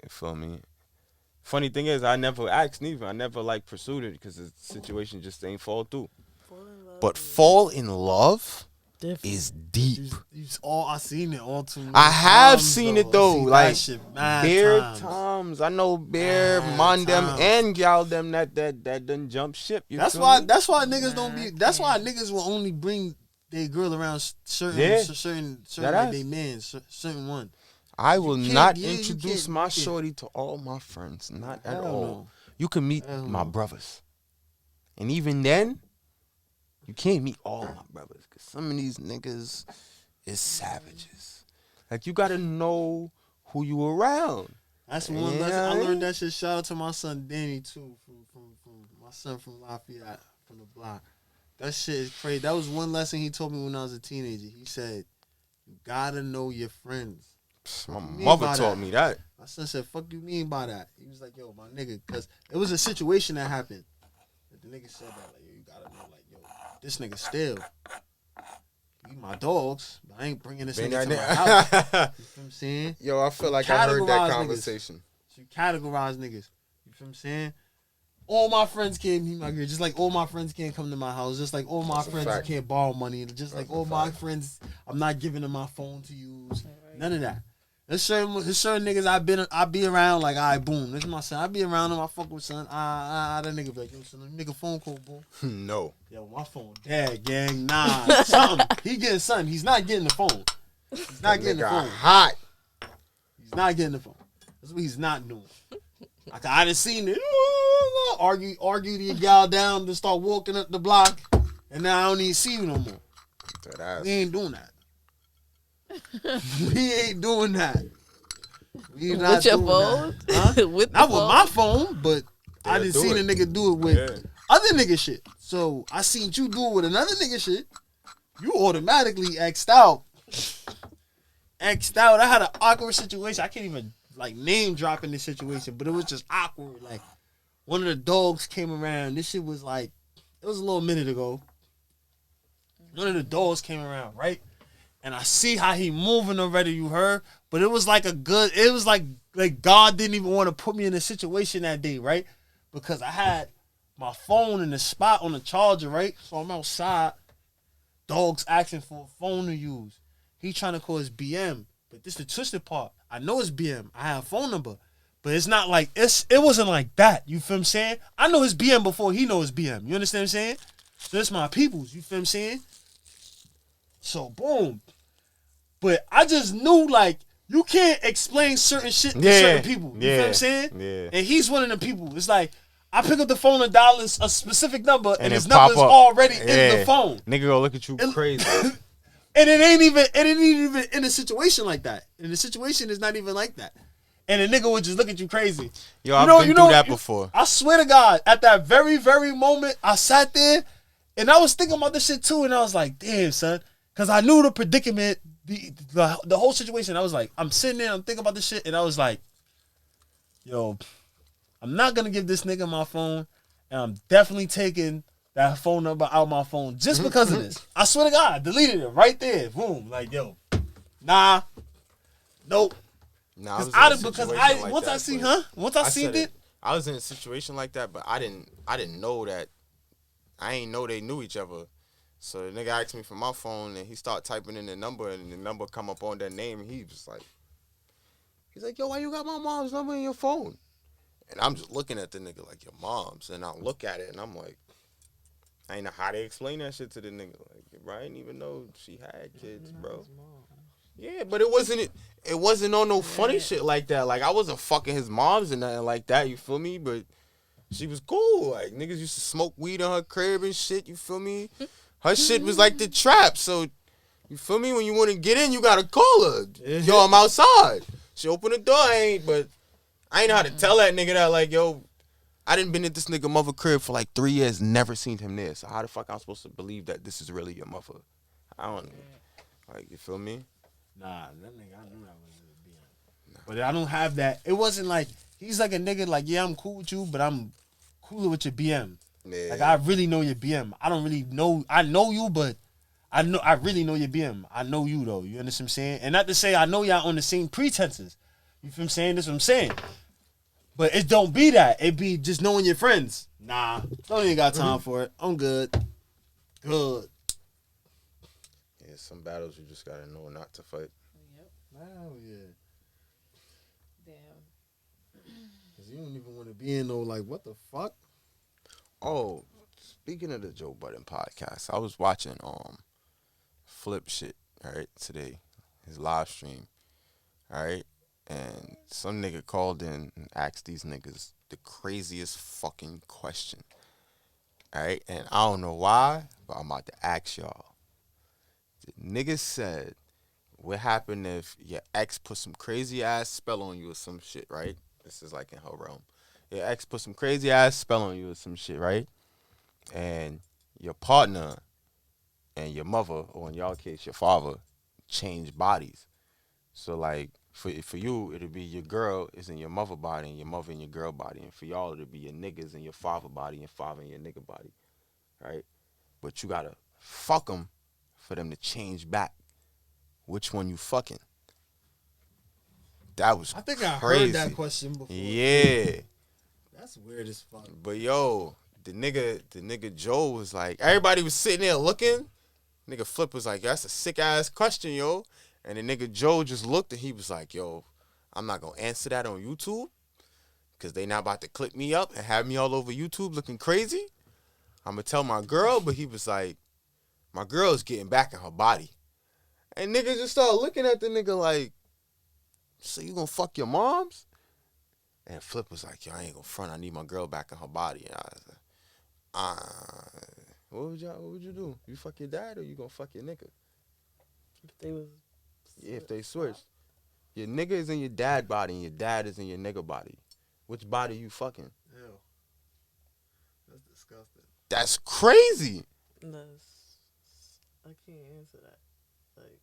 You feel me? Funny thing is, I never asked neither. I never like pursued it because the situation just ain't fall through. But fall in love Different. is deep. I seen it all too many I have times, seen though. it though, I seen like that shit mad bare times. times. I know bare Mad man them times. and gal them that done jump ship. You That's feel why. me? That's why niggas don't be. That's why niggas will only bring their girl around certain, Yeah. certain That like ass. they man, certain one. I will can't- not yeah, you introduce can't- my you can't. shorty to all my friends. Not at Hell all. no. You can meet Hell my no. brothers, and even then, you can't meet all my brothers because some of these niggas is savages. Like you gotta know who you around. That's one Yeah. lesson I learned. That shit. Shout out to my son Danny too, from my son from Lafayette, from the block. That shit is crazy. That was one lesson he told me when I was a teenager. He said, "You gotta know your friends." My mean mother by taught that? me that. My son said, fuck you mean by that? He was like, yo, my nigga, because it was a situation that happened. The nigga said that, like, yo, you gotta know, like, yo, this nigga still. You my dogs, but I ain't bringing this nigga to my house. You know what I'm saying? Yo, I feel like I heard that Categorize conversation. So you categorize niggas. You feel what I'm saying? All my friends can't be my girl. Just like all my friends can't come to my house. Just like all my friends can't borrow money. Just like all my friends, I'm not giving them my phone to use. None of that. There's certain niggas I be around like, all right, boom, this is my son. I be around him, I fuck with son. That nigga be like, yo, son, let me make a phone call, boom. No. Yo, my phone dead, gang. Nah, something. He getting something. He's not getting the phone. He's not getting the phone. Hot. He's not getting the phone. That's what he's not doing. Like, I done seen it. Argue to your gal down to start walking up the block, and now I don't even see you no more. We ain't doing that. We ain't doing that. We not with your doing phone? that. Huh? With not the with phone? my phone, but I Yeah, done do seen it. a nigga do it with other nigga shit. So I seen you do it with another nigga shit. You automatically X'd out. I had an awkward situation. I can't even like name drop in this situation, but it was just awkward. Like one of the dogs came around. This shit was like, it was a little minute ago. One of the dogs came around, right? And I see how he moving already, you heard? But it was like it was like God didn't even want to put me in a situation that day, right? Because I had my phone in the spot on the charger, right? So I'm outside. Dog's asking for a phone to use. He trying to call his BM. But this the twisted part. I know it's BM. I have a phone number. But it's not like, it wasn't like that. You feel what I'm saying? I know his BM before he knows BM. You understand what I'm saying? So it's my peoples. You feel what I'm saying? So boom. But I just knew, like, you can't explain certain shit to certain people. You feel what I'm saying? Yeah. And he's one of them people. It's like, I pick up the phone and dial a specific number, and his pop number's up. already in the phone. Nigga gonna look at you crazy. And it ain't even in a situation like that. And the situation is not even like that. And the nigga would just look at you crazy. Yo, I've been through that before. I swear to God, at that very, very moment, I sat there and I was thinking about this shit too. And I was like, damn, son. Because I knew the predicament, the whole situation. I was like, I'm sitting there, I'm thinking about this shit. And I was like, yo, I'm not going to give this nigga my phone. And I'm definitely taking that phone number out of my phone just because of this. I swear to God, I deleted it right there. Boom. Like, yo, nah, nope. Nah, Once I seen it, I was in a situation like that, but I didn't know that. I ain't know they knew each other. So the nigga asked me for my phone, and he started typing in the number, and the number come up on that name, and he's like, yo, why you got my mom's number in your phone? And I'm just looking at the nigga like, your mom's, and I look at it, and I'm like, I ain't know how they explain that shit to the nigga. Like, bro, I didn't even know she had kids, bro. Yeah, but it wasn't on no funny shit like that. Like, I wasn't fucking his moms and nothing like that, you feel me? But she was cool. Like, niggas used to smoke weed in her crib and shit, you feel me? Her shit was like the trap, so, you feel me? When you want to get in, you gotta call her. Yo, I'm outside. She opened the door, but I ain't know how to tell that nigga that, like, yo, I done been at this nigga mother crib for like 3 years, never seen him there. So how the fuck I'm supposed to believe that this is really your mother? I don't, like, you feel me? nah, that nigga, I knew that was a BM. But I don't have that. It wasn't like, he's like a nigga like, yeah, I'm cool with you, but I'm cooler with your BM. Yeah. Like, I really know your BM. I don't really know, I know you, but I really know your BM. I know you, though. You understand what I'm saying? And not to say I know y'all on the same pretenses. You feel what I'm saying? That's what I'm saying. But it don't be that. It be just knowing your friends. Nah, don't even got time for it. I'm good. Good. Yeah, some battles you just gotta know not to fight. Hell yeah. Damn. Because you don't even want to be in no, like, what the fuck? Oh, speaking of the Joe Budden podcast, I was watching Flip shit, right, today. His live stream. Alright? And some nigga called in and asked these niggas the craziest fucking question. Alright? And I don't know why, but I'm about to ask y'all. The nigga said, what happened if your ex put some crazy ass spell on you or some shit, right? This is like in her realm. Your ex put some crazy ass spell on you or some shit, right? And your partner and your mother, or in y'all case, your father, changed bodies. So, like, For you, it'll be your girl is in your mother body and your mother in your girl body. And for y'all, it'll be your niggas in your father body and father in your nigga body. Right? But you gotta fuck them for them to change back which one you fucking. That was I think I crazy. heard that question before. Yeah. That's weird as fuck. But yo, the nigga Joe was like, everybody was sitting there looking. Nigga Flip was like, that's a sick ass question, yo. And the nigga Joe just looked and he was like, yo, I'm not gonna answer that on YouTube. Cause they not about to clip me up and have me all over YouTube looking crazy. I'm gonna tell my girl, but he was like, my girl's getting back in her body. And nigga just started looking at the nigga like, so you gonna fuck your moms? And Flip was like, yo, I ain't gonna front. I need my girl back in her body. And I was like, what would you do? You fuck your dad or you gonna fuck your nigga? If they was, Yeah, if they switch. Your nigga is in your dad body and your dad is in your nigga body. Which body you fucking? Ew. That's disgusting. That's crazy. I can't answer that. Like,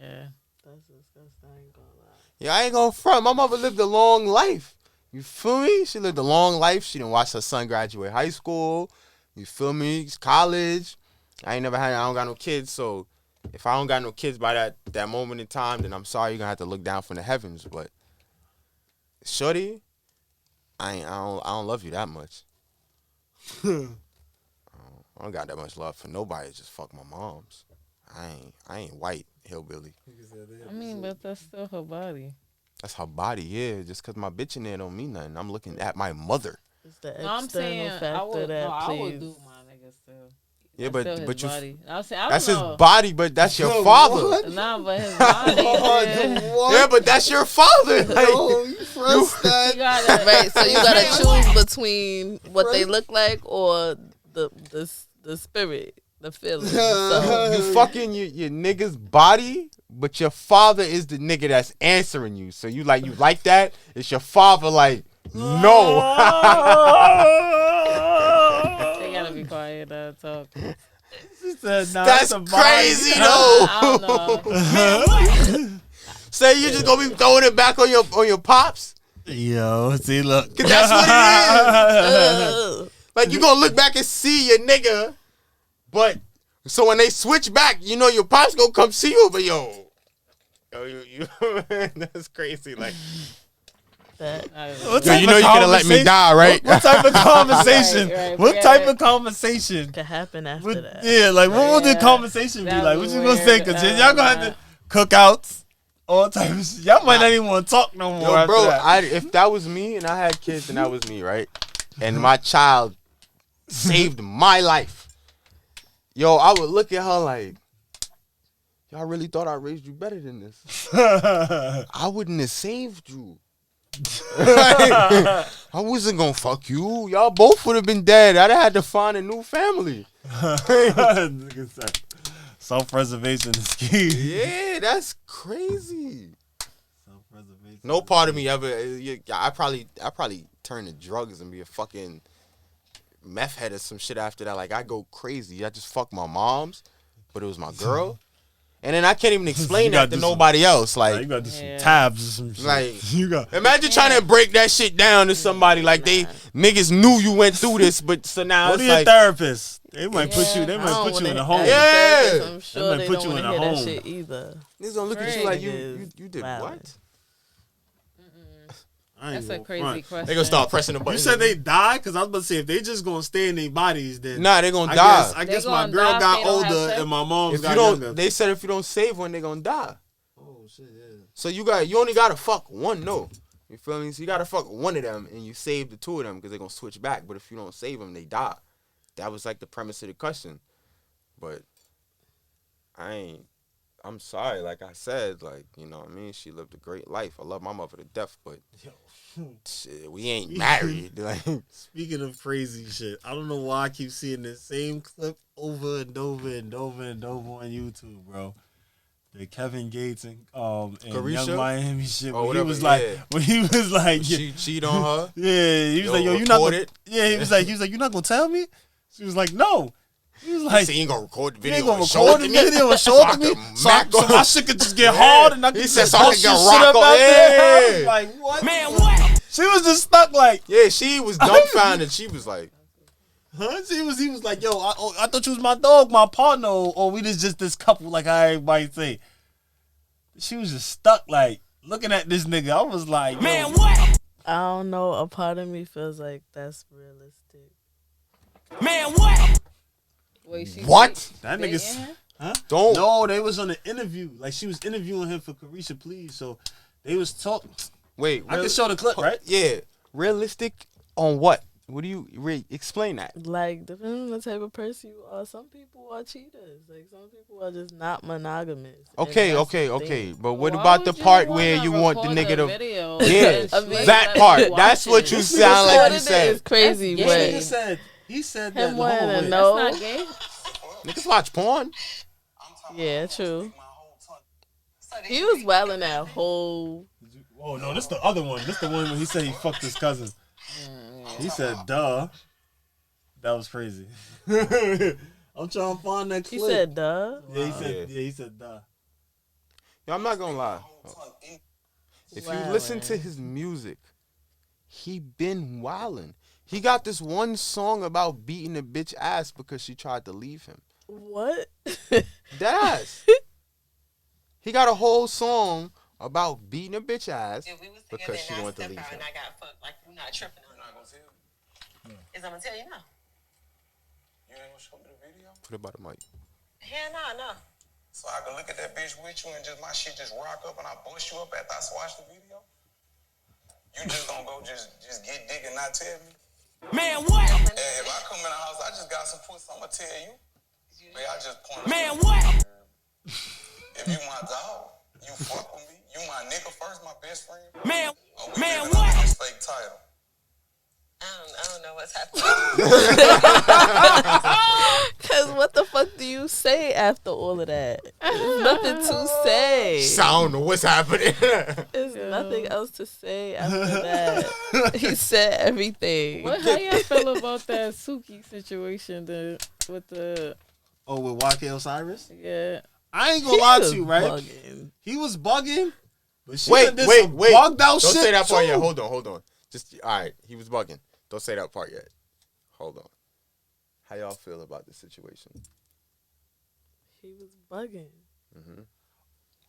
Yeah. that's disgusting. I ain't gonna lie. Yeah, I ain't gonna front. My mother lived a long life. You feel me? She lived a long life. She didn't watch her son graduate high school. You feel me? College. I don't got no kids, so if I don't got no kids by that moment in time, then I'm sorry, you're gonna have to look down from the heavens. But shorty, I don't love you that much. I don't got that much love for nobody. Just fuck my moms. I ain't white hillbilly. I mean, but that's still her body. That's her body, yeah. Just cause my bitch in there don't mean nothing. I'm looking at my mother. It's the No, I'm external saying factor I would. that No, I plays. would do my nigga still. Yeah, That's still but his you. body. I say, I That's don't his know. body, but that's your father. Nah, but his body. Yeah, but that's your father. Like, You press that. You gotta, Right, so you gotta choose between what they look like or the spirit, the feeling. So you fucking your nigga's body, but your father is the nigga that's answering you. So you like that? It's your father like, no. they gotta be quiet. Talk. She said, nah, That's it's a crazy body. though. I don't know. Say you just gonna be throwing it back on your pops? Yo, see, look. 'Cause that's what it is. Like you gonna look back and see your nigga, but so when they switch back, you know your pops gonna come see you, but yo, you that's crazy. Like, that, What yo, type you know of you gonna let me conversation- die, right? What type of conversation? Right, what yeah. type of conversation? could happen after Would, that. yeah, like what would the Yeah, conversation be that'd like? be What you gonna say? weird. Cause y'all gonna have to cookouts, all type of shit. Y'all might not even want to talk no more. Yo, after bro, that. if that was me and I had kids and that was me, right? And my child saved my life. Yo, I would look at her like, y'all really thought I raised you better than this. I wouldn't have saved you. I wasn't gonna fuck you. Y'all both would have been dead. I'd have had to find a new family. Self-preservation is key. Yeah, that's crazy. Self-preservation. No part of me ever. I probably turn to drugs and be a fucking meth head or some shit after that. Like I go crazy. I just fuck my moms, but it was my girl, and then I can't even explain that to nobody else. You Like, gotta do some Yeah. tabs or some shit. Like, you got. imagine trying to break that shit down to somebody. Like they niggas knew you went through this, but so now What it's are your like, therapists? They might put you. They I might don't put you in wanna a home. ask Yeah. therapists, I'm sure might they put don't you want in to a hear that home. shit either. niggas gonna look at you like you Niggas did wildin'. what? I ain't That's a gonna crazy front. question. They gonna start pressing the button. You said they die? Because I was about to say, if they just gonna stay in their bodies, then Nah, they gonna I die. guess, I They guess my gonna girl die if got they don't have older sex? and my mom's If got you don't, younger. they said if you don't save one, they gonna die. Oh shit, yeah. So you only gotta fuck one, no. You feel me? So you gotta fuck one of them and you save the two of them because they're gonna switch back. But if you don't save them, they die. That was like the premise of the question. But I'm sorry, like I said, like, you know what I mean? She lived a great life. I love my mother to death, but shit, we ain't married. Like, Speaking of crazy shit, I don't know why I keep seeing the same clip over and over and over and over on YouTube, bro. The Kevin Gates and Caresha? Young Miami shit. Oh, When he whatever, was like, yeah. when he was like, she cheat on her. yeah, he was Yo, like, yo, you not record gonna, it. yeah, he was like, you're not gonna tell me? She was like, no. He was like, he ain't gonna record the you ain't video. gonna and show record it the to me. video and show it to me, so my shit could just get hard and I can He said just so I bust can your get shit rock up on. out there. I was Yeah. like, what? Man, what? She was just stuck like, Yeah, she was dumbfounded. She was like, huh? He was like, yo, I thought you was my dog, my partner, or we just this couple, like how everybody say. She was just stuck, like, looking at this nigga. I was like, yo, Man, what? I don't know. A part of me feels like that's realistic. Man, what? Wait, she what? that dating nigga's, him? huh? Don't. No, they was on an interview. Like, she was interviewing him for Caresha Please. So they was talking. Wait, I can show the clip, right? Yeah. Realistic on what? What do you explain that? Like, depending on the type of person you are, some people are cheaters. Like, some people are just not monogamous. And Okay, that's okay, the okay. thing. But what Why about the would part wanna where you want the record nigga to? video Yeah, and show that you part. That's watching what you it? sound like you Recording it said. is crazy, That's but gay. He said that. him Hold on, wanting to wait. know. That's not gay. Niggas watch porn. Yeah, true. He was wilding that whole. Oh no, this the other one. This the one when he said he fucked his cousin. He said, "Duh." That was crazy. I'm trying to find that He clip. said, "Duh." Yeah, he said. Yeah. Yeah, he said, "Duh." Yo, I'm not gonna lie. If you listen to his music, he been wildin'. He got this one song about beating a bitch ass because she tried to leave him. What? Deadass. He got a whole song about beating a bitch ass because she wanted to leave him. And I got fucked. Like, you're not tripping on it. Is I'm gonna tell you now. You ain't gonna show me the video? Put it by the mic. Hell no. So I can look at that bitch with you and just my shit just rock up and I bust you up after I watch the video? You just gonna go just get dick and not tell me? Man, what? And if I come in the house, I just got some pussy, I'm gonna tell you. Hey, I just point Man, what? If you my dog, you fuck with me. You my nigga first, my best friend. Man, Oh, man, living under what? this fake title. I don't know what's happening. Cause what the fuck do you say after all of that? There's nothing to say. So I don't know what's happening. There's nothing else to say after that. He said everything. How y'all feel about that Suki situation with the Oh, with YK Osiris? yeah? I ain't gonna lie to was you, right? bugging. He was bugging, but she Wait, done did wait, some wait. bugged out Don't shit say that part too. yet. Hold on. Just all right. He was bugging. Don't say that part yet. Hold on. How y'all feel about the situation? He was bugging.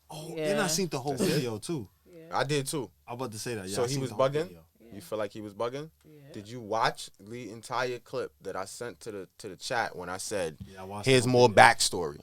Oh, Yeah. and I seen the whole video too. I did too. I'm about to say that. Yeah, So I he seen was the whole bugging? video. You feel like he was bugging? Yeah. Did you watch the entire clip that I sent to the chat when I said, Yeah, I watched here's the whole more video. backstory?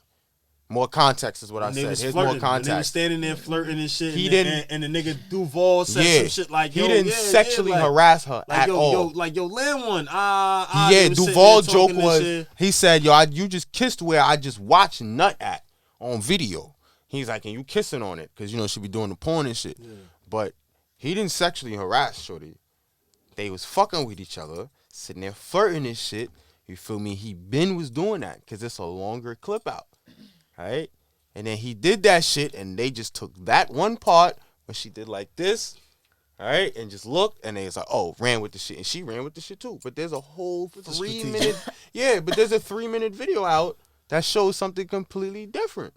More context is what I And they said. was Here's flirting. more And they was context. standing there flirting and shit. He and didn't- And the nigga Duval said Yeah. some shit like, He yo, didn't yeah, sexually yeah, like, harass her like, at yo, all. land one. Yeah, they was sitting Duval there joke talking and was, shit. he said, yo, you just kissed where I just watched nut at on video. He's like, and you kissing on it because, she be doing the porn and shit. Yeah. But he didn't sexually harass shorty. They was fucking with each other, sitting there flirting and shit. You feel me? He was doing that because it's a longer clip out. All right? And then he did that shit, and they just took that one part when she did like this, all right, and just looked, and they was like, oh, ran with the shit. And she ran with the shit too. But there's a whole 3 minute, yeah, but there's a 3-minute video out that shows something completely different.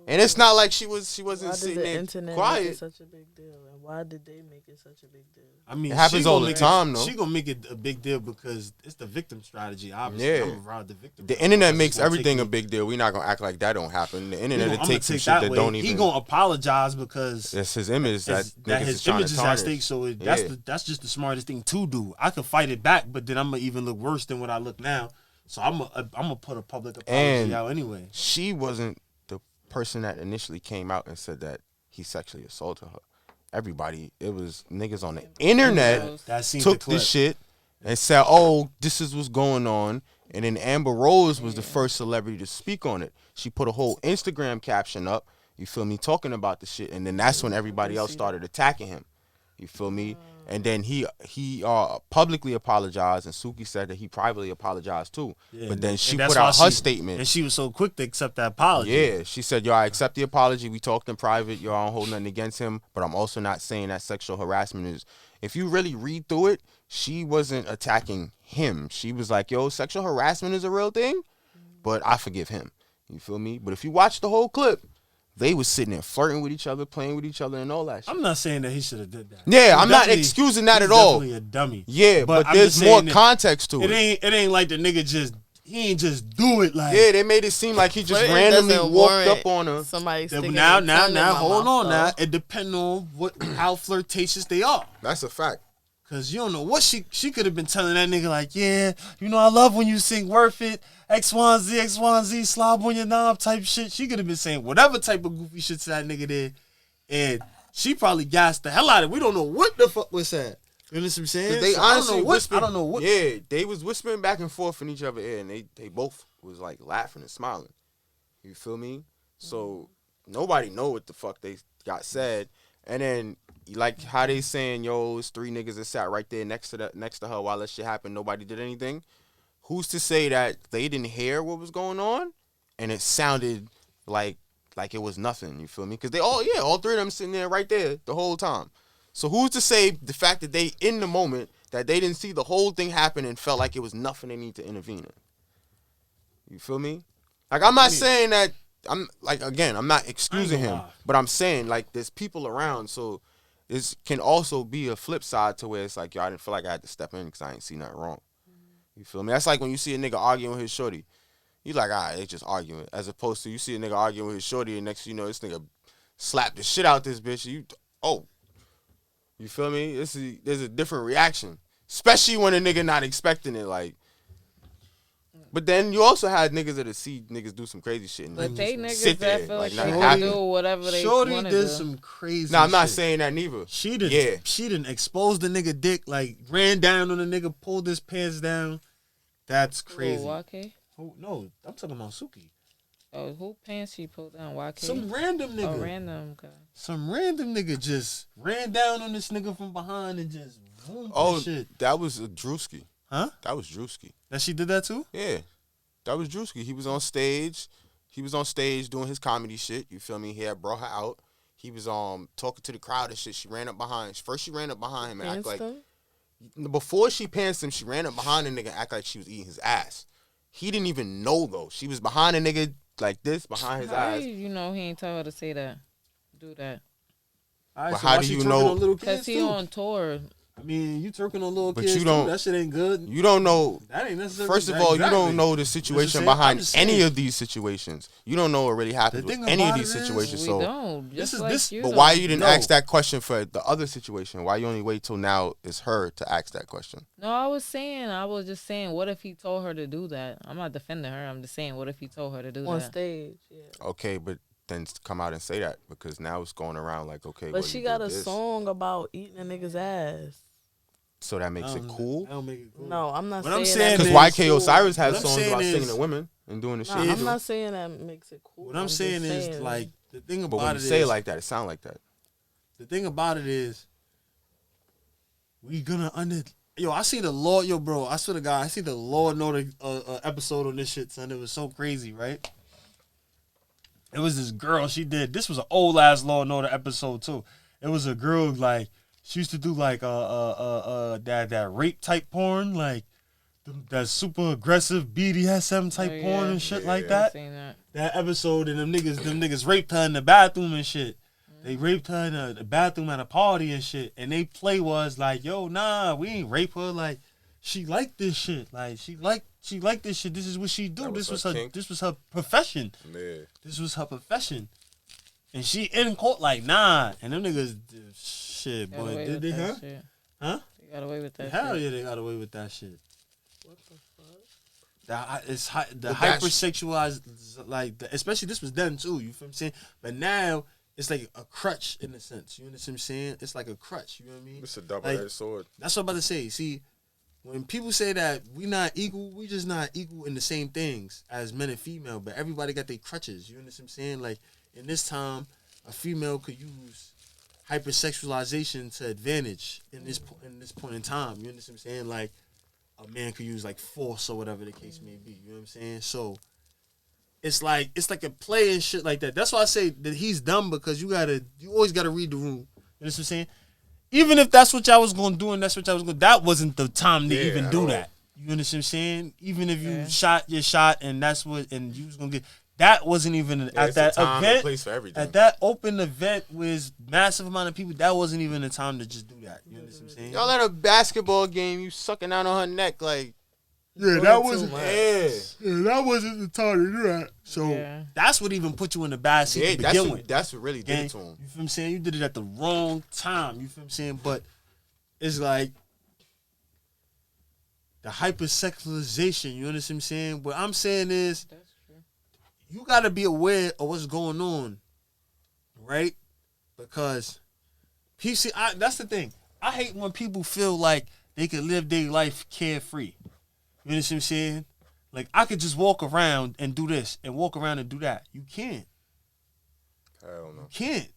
And it's not like she wasn't Why did sitting the there internet make it quiet. such a big deal? And why did they make it such a big deal? I mean, It happens she all gonna the make time, it, though. She gonna make it a big deal because it's the victim strategy. Obviously, Yeah. I'm around the victim. The internet Because makes it's gonna everything take a big deal. We're not gonna act like that don't happen. The He internet gonna- will I'ma take some take shit that way. don't even. He gonna apologize because That's his image that that niggas his is trying image to is at tarnish. stake. So Yeah. that's just the smartest thing to do. I could fight it back, but then I'm gonna even look worse than what I look now. So I'm gonna put a public apology And out anyway. She wasn't the person that initially came out and said that he sexually assaulted her. Everybody, it was niggas on the internet That seen the took clip. this shit and said, oh, this is what's going on. And then Amber Rose was the first celebrity to speak on it. She put a whole Instagram caption up, you feel me, talking about the shit. And then that's when everybody else started attacking him. You feel me? And then he publicly apologized, and Suki said that he privately apologized too. Yeah, but then and she that's put out why her statement. and she was so quick to accept that apology. Yeah, she said, yo, I accept the apology. We talked in private. Yo, I don't hold nothing against him, but I'm also not saying that sexual harassment if you really read through it, she wasn't attacking him. She was like, yo, sexual harassment is a real thing, but I forgive him. You feel me? But if you watch the whole clip, they was sitting there flirting with each other, playing with each other, and all that shit. I'm not saying that he should have did that. Yeah, I'm not excusing that at all. He's definitely a dummy. Yeah, but I'm there's just more saying that context to it. It ain't like the nigga he ain't just do it like. Yeah, they made it seem like he just Flirting randomly doesn't walked warrant up on her. Somebody sticking Now, their tongue in my hold mouth, on now. though. It depends on how flirtatious they are. That's a fact. Cause you don't know what she could have been telling that nigga like, yeah, you know I love when you sing Worth It, X1Z, slob on your knob type shit. She could have been saying whatever type of goofy shit to that nigga there, and she probably gassed the hell out of it. We don't know what the fuck was said. You know what I'm saying? They So honestly I don't know what. Yeah, they was whispering back and forth in each other's ear, and they both was like laughing and smiling. You feel me? So nobody know what the fuck they got said, and then like how they saying, yo, it's 3 niggas that sat right there next to her while that shit happened. Nobody did anything. Who's to say that they didn't hear what was going on, and it sounded like it was nothing? You feel me? Because all 3 of them sitting there right there the whole time. So who's to say the fact that they in the moment that they didn't see the whole thing happen and felt like it was nothing they need to intervene in? You feel me? Like I'm not saying that I'm not excusing him, but I'm saying like there's people around, so this can also be a flip side to where it's like, yo, I didn't feel like I had to step in because I ain't see nothing wrong. You feel me? That's like when you see a nigga arguing with his shorty. You like, all right, they just arguing. As opposed to you see a nigga arguing with his shorty and next thing you know, this nigga slapped the shit out this bitch. You feel me? There's a different reaction. Especially when a nigga not expecting it, like. But then you also had niggas that see niggas do some crazy shit. And But they just niggas sit that there, feel like they nothing can happened. do whatever they Shorty want to did do. some crazy. Nah, I'm not shit. saying that neither. She didn't expose the nigga dick, like ran down on the nigga, pulled his pants down. That's crazy. YK? No, I'm talking about Suki. Oh, who pants she pulled down? YK? Some random nigga. Oh, random guy. Some random nigga just ran down on this nigga from behind and just shit. That was Drewski. Huh? That was Drewski. That she did that too? Yeah. That was Drewski. He was on stage. He was on stage doing his comedy shit. You feel me? He had brought her out. He was talking to the crowd and shit. She ran up behind. First she ran up behind him and act like before she pantsed him, she ran up behind the nigga and act like she was eating his ass. He didn't even know though. She was behind the nigga like this, behind his How eyes. you know he ain't tell her to say that? Do that. All right, But so how why do she you twerking know- on little Because kids he too? on tour. I mean, you twerking on little But kids you don't- too. That shit ain't good. You don't know. That ain't necessarily. First of all, you exactly. don't know the I'm situation just behind saying- any of these situations. You don't know what really happened The with thing any of about these it is, situations. We So, don't. This Just is- like this- you but don't. why you didn't No. ask that question for the other situation? Why you only wait till now is her to ask that question? No, I was just saying, what if he told her to do that? I'm not defending her. I'm just saying, what if he told her to do on that? stage. Yeah. Okay, but then come out and say that because now it's going around like, okay, But well, she you got did a this. song about eating a nigga's ass. So that makes it cool. That don't make it cool. No, I'm not What saying I'm that saying Because is- YK Osiris has What I'm songs saying about is- singing to women and doing the Nah, shit. I'm not saying that makes it cool. What I'm saying is like the thing But about when it you say is it like that, it sound like that. the thing about it is we gonna I see the law, bro. I swear to God, I see the Law and Order episode on this shit, son. It was so crazy, right? It was this girl. This was an old ass Law and Order episode too. It was a girl like she used to do like that rape type porn, like that super aggressive BDSM type Oh, porn yeah. and shit Yeah, like yeah. that. Seen that. That episode and them niggas raped her in the bathroom and shit. They raped her in the bathroom at a party and shit. And they play was like, yo, nah, we ain't rape her. Like, she liked this shit. Like, she liked this shit. This is what she do. That This was was her her kink. this was her profession. Yeah. This was her profession. And she in court like, nah. And them niggas shit, Got boy. away Did with they that huh? shit. Huh? They got away with that Hell shit. yeah, they got away with that shit. What the fuck? The But that's- hypersexualized, like, especially this was done too. You feel what I'm saying? But now it's like a crutch in a sense. You know what I'm saying? It's like a crutch. You know what I mean? It's a double-edged sword. That's what I'm about to say. See, when people say that we not equal, we just not equal in the same things as men and female. But everybody got their crutches. You know what I'm saying? Like in this time, a female could use hypersexualization to advantage in this point in time. You know what I'm saying? Like a man could use like force or whatever the case may be. You know what I'm saying? So it's like a play and shit like that. That's why I say that he's dumb because you always gotta read the room. You know what I'm saying? even if that's what y'all was gonna do and that's what y'all was gonna, that wasn't the time to even do all. that. You understand what I'm saying? Even if you shot your shot and that's what, and you was gonna get, that wasn't even at that event. Place for everything. At that open event with massive amount of people, that wasn't even the time to just do that. You understand what I'm saying? Y'all at a basketball game, you sucking out on her neck like. Yeah, that wasn't. That wasn't the time to do that. So that's what even put you in the bad seat to begin with. That's what really did it to him. You feel what I'm saying? You did it at the wrong time. You feel what I'm saying? But it's like the hypersexualization. You understand what I'm saying? What I'm saying is, you got to be aware of what's going on, right? Because that's the thing. I hate when people feel like they can live their life carefree. You understand what I'm saying? Like, I could just walk around and do this and walk around and do that. You can't. Hell no. You can't.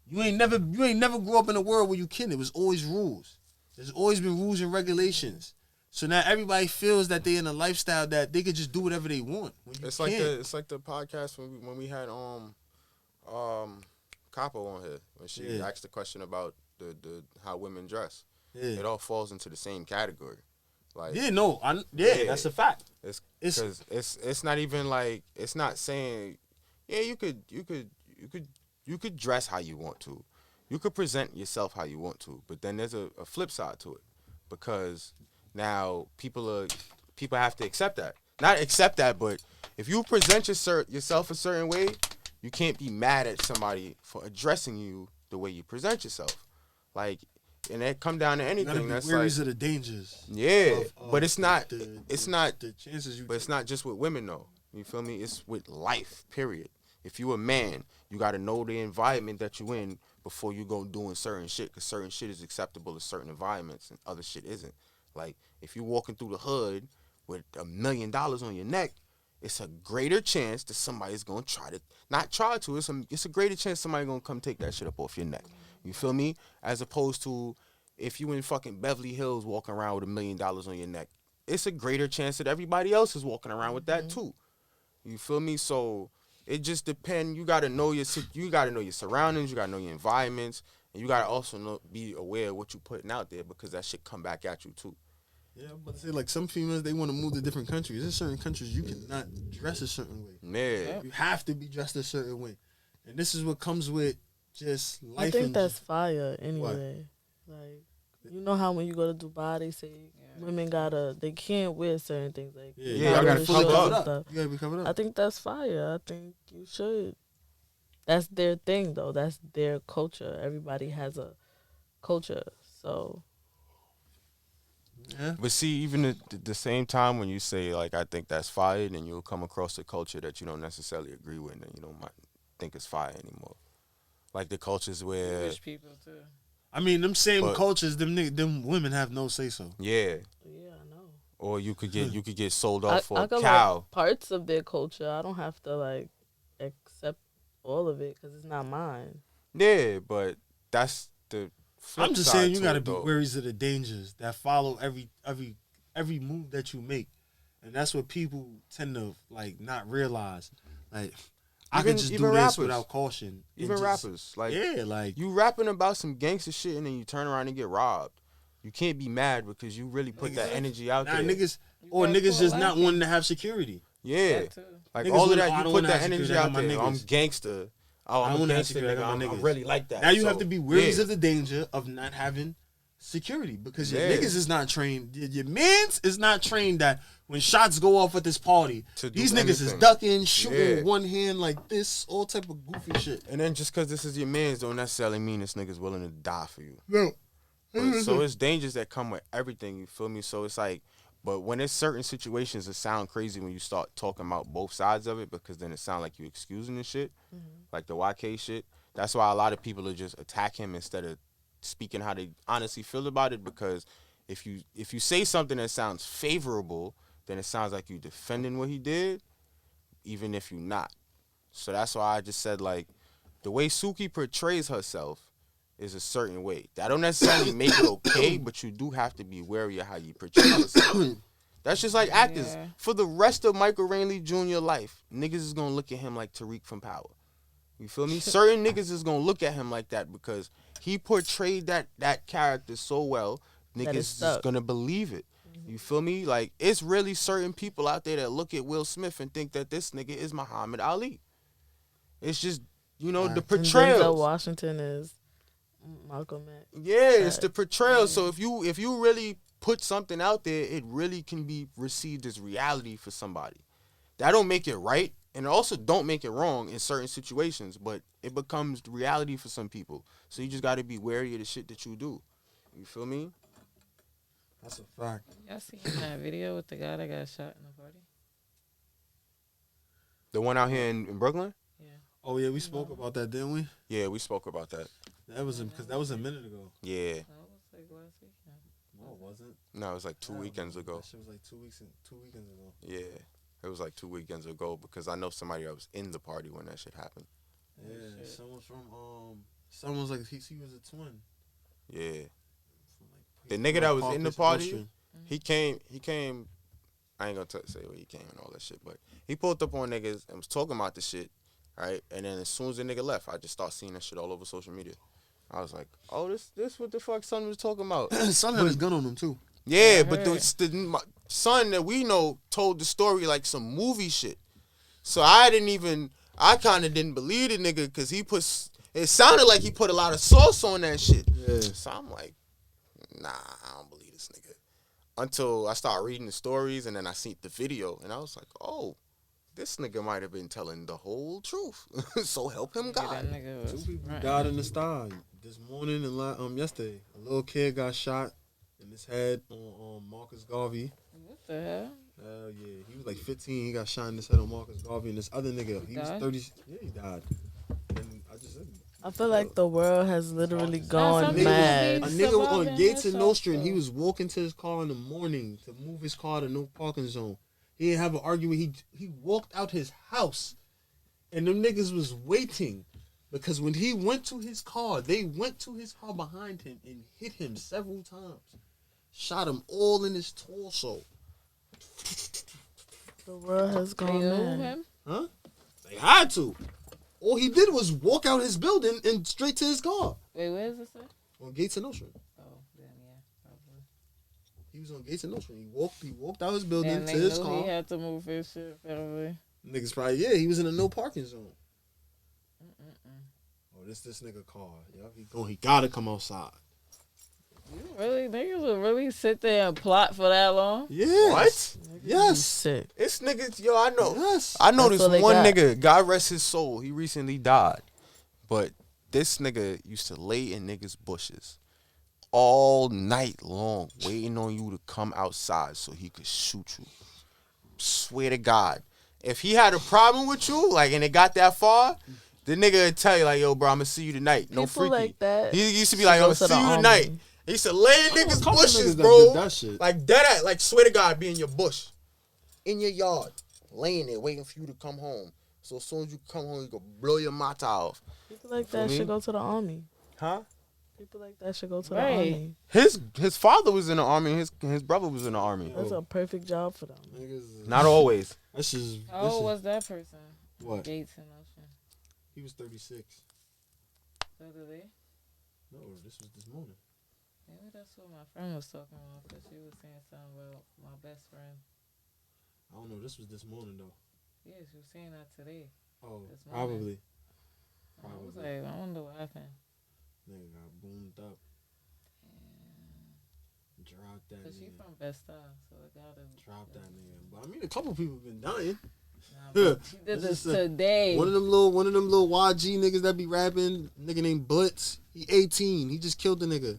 You ain't never grew up in a world where you can. It was always rules. There's always been rules and regulations. So now everybody feels that they're in a lifestyle that they could just do whatever they want. It's like the podcast when we had Capo on here when she asked the question about the how women dress. Yeah. It all falls into the same category. Like that's a fact. It's not even like, it's not saying you could dress how you want to. You could present yourself how you want to, but then there's a flip side to it, because now people have to accept that. Not accept that, but if you present yourself a certain way, you can't be mad at somebody for addressing you the way you present yourself. Like, and it come down to anything. That's like, of the dangers. Yeah, but it's not. It's not. The chances you. But it's not just with women though. You feel me? It's with life. Period. If you a man, you got to know the environment that you in before you go doing certain shit. Because certain shit is acceptable in certain environments and other shit isn't. Like, if you're walking through the hood with $1 million on your neck, it's a greater chance that somebody's gonna it's a greater chance somebody's gonna come take that shit up off your neck. You feel me? As opposed to if you in fucking Beverly Hills walking around with $1 million on your neck, it's a greater chance that everybody else is walking around with that too. You feel me? So it just depends. You gotta know your surroundings. You gotta know your environments, and you gotta also be aware of what you're putting out there, because that shit come back at you too. Yeah, but say like some females, they want to move to different countries. There's certain countries you cannot dress a certain way. Yeah, you have to be dressed a certain way, and this is what comes with just life. I think that's fire anyway. What? Like, you know how when you go to Dubai, they say women they can't wear certain things. Like, I gotta cover up. You gotta be covered up. I think that's fire. I think you should. That's their thing, though. That's their culture. Everybody has a culture, so. Yeah. But see, even at the same time, when you say like, I think that's fire, then you'll come across a culture that you don't necessarily agree with, and you don't think it's fire anymore. Like the cultures where Jewish people too. I mean, them cultures, them women have no say so. Yeah. Yeah, I know. Or you could get sold off for I a could cow. like parts of their culture. I don't have to like accept all of it because it's not mine. Yeah, but that's the. I'm just saying you gotta be wary of the dangers that follow every move that you make, and that's what people tend to like not realize. Like, I could just do this without caution. Even rappers, like, like you rapping about some gangster shit and then you turn around and get robbed. You can't be mad because you really put that energy out there. Niggas just not wanting to have security. Yeah, like all of that, you put that energy out there. I'm gangster. Oh, I'm a gangster nigga. I really like that. Now you have to be wary of the danger of not having security, because your niggas is not trained. Your mans is not trained that when shots go off at this party, these niggas is ducking, shooting with one hand like this, all type of goofy shit. And then just because this is your mans don't necessarily mean this nigga's willing to die for you. No. So it's dangers that come with everything, you feel me? So it's like, but when it's certain situations, it sound crazy when you start talking about both sides of it, because then it sound like you excusing the shit, like the YK shit. That's why a lot of people are just attack him instead of speaking how they honestly feel about it, because if you say something that sounds favorable, then it sounds like you defending what he did, even if you're not. So that's why I just said, like, the way Suki portrays herself is a certain way. That don't necessarily make it okay, but you do have to be wary of how you portray yourself. That's just like actors. Yeah. For the rest of Michael Rainley Jr. life, niggas is gonna look at him like Tariq from Power. You feel me? Certain niggas is gonna look at him like that because he portrayed that character so well. That Niggas it is stuck. gonna believe it. You feel me? Like, it's really certain people out there that look at Will Smith and think that this nigga is Muhammad Ali. It's just, the And Denzel portrayal. Washington is Malcolm X. Yeah, it's the portrayal. So if you really put something out there, it really can be received as reality for somebody. That don't make it right, and it also don't make it wrong in certain situations, but it becomes reality for some people. So you just got to be wary of the shit that you do. You feel me? That's a fact. Y'all seen that video with the guy that got shot in the party? The one out here in Brooklyn? Yeah. Oh yeah, we spoke about that, didn't we? Yeah, we spoke about that. That was because that was a minute ago. Yeah. That was like last weekend. No, it wasn't. No, it was like 2 weekends ago. That shit was like 2 weekends ago. Yeah. It was like 2 weekends ago because I know somebody that was in the party when that shit happened. Yeah, someone's from someone's like he was a twin. Yeah. From, like, The nigga that was in the party, Ocean. he came, I ain't gonna say where he came and all that shit, but he pulled up on niggas and was talking about the shit, right? And then as soon as the nigga left, I just started seeing that shit all over social media. I was like, oh, this what the fuck son was talking about. Son had his gun on him too. Yeah, but my son that we know told the story like some movie shit. So I kind of didn't believe the nigga because it sounded like he put a lot of sauce on that shit. Yeah. So I'm like, nah, I don't believe this nigga. Until I started reading the stories and then I seen the video and I was like, oh, this nigga might have been telling the whole truth. So help him Yeah, God. that nigga was Two people right. died in the style this morning and yesterday. A little kid got shot in his head on Marcus Garvey. What the hell? Hell yeah, he was like 15. He got shot in his head on Marcus Garvey, and this other nigga, he was died? 30. Yeah, he died. And I just said, I feel like the world has literally some gone people mad. a be- nigga was on Surviving Gates and headshots, Nostrand. He though. was walking to his car in the morning to move his car to no parking zone. He didn't have an argument. He walked out his house, and them niggas was waiting because when he went to his car, they went to his car behind him and hit him several times, shot him all in his torso. The world has They gone knew mad. him? Huh? They had to. All he did was walk out his building and straight to his car Wait, where is this at? on Gates and Nostrand. Oh, then yeah, probably. He was on Gates and Nostrand. He walked out his building And to they his knew car. he had to move his shit, probably. Niggas probably, yeah, he was in a no parking zone. Oh, this nigga car. Yep, he gotta come outside. You really, niggas would really sit there and plot for that long? Yeah. What? Yes. Sick. It's niggas, yo, I know. Yes. I know That's this all they one got. nigga, God rest his soul, he recently died. But this nigga used to lay in niggas' bushes all night long, waiting on you to come outside so he could shoot you. Swear to God. If he had a problem with you, like, and it got that far, the nigga would tell you, like, yo, bro, I'm gonna see you tonight. No People freaky. like that He used to be should like, yo, go I'm to gonna see the you tonight. army. He used to lay in niggas' couple bushes, niggas that bro. did that shit. Like, dead like, swear to God, be in your bush. In your yard. Laying there, waiting for you to come home. So as soon as you come home, you go blow your mata off. People like Feel that me? should go to the army. Huh? People like that should go to Right. the army. His father was in the army, and his brother was in the army. That's a perfect job for them. Niggas, Not always. That's just. How old was that person? What? Gates and Ocean. He was 36. So did they? No, this was this morning. Maybe that's what my friend was talking about, because she was saying something about my best friend. I don't know. This was this morning though. Yeah, she was saying that today. Oh, This morning. probably. I was like, I wonder what happened. Nigga got boomed up. Drop that Cause she nigga. from Best-Style, so it gotta Drop that nigga. But I mean, a couple people been dying. Nah, but she did This this is a- today. One of them little YG niggas that be rapping, nigga named Blitz. He 18. He just killed the nigga.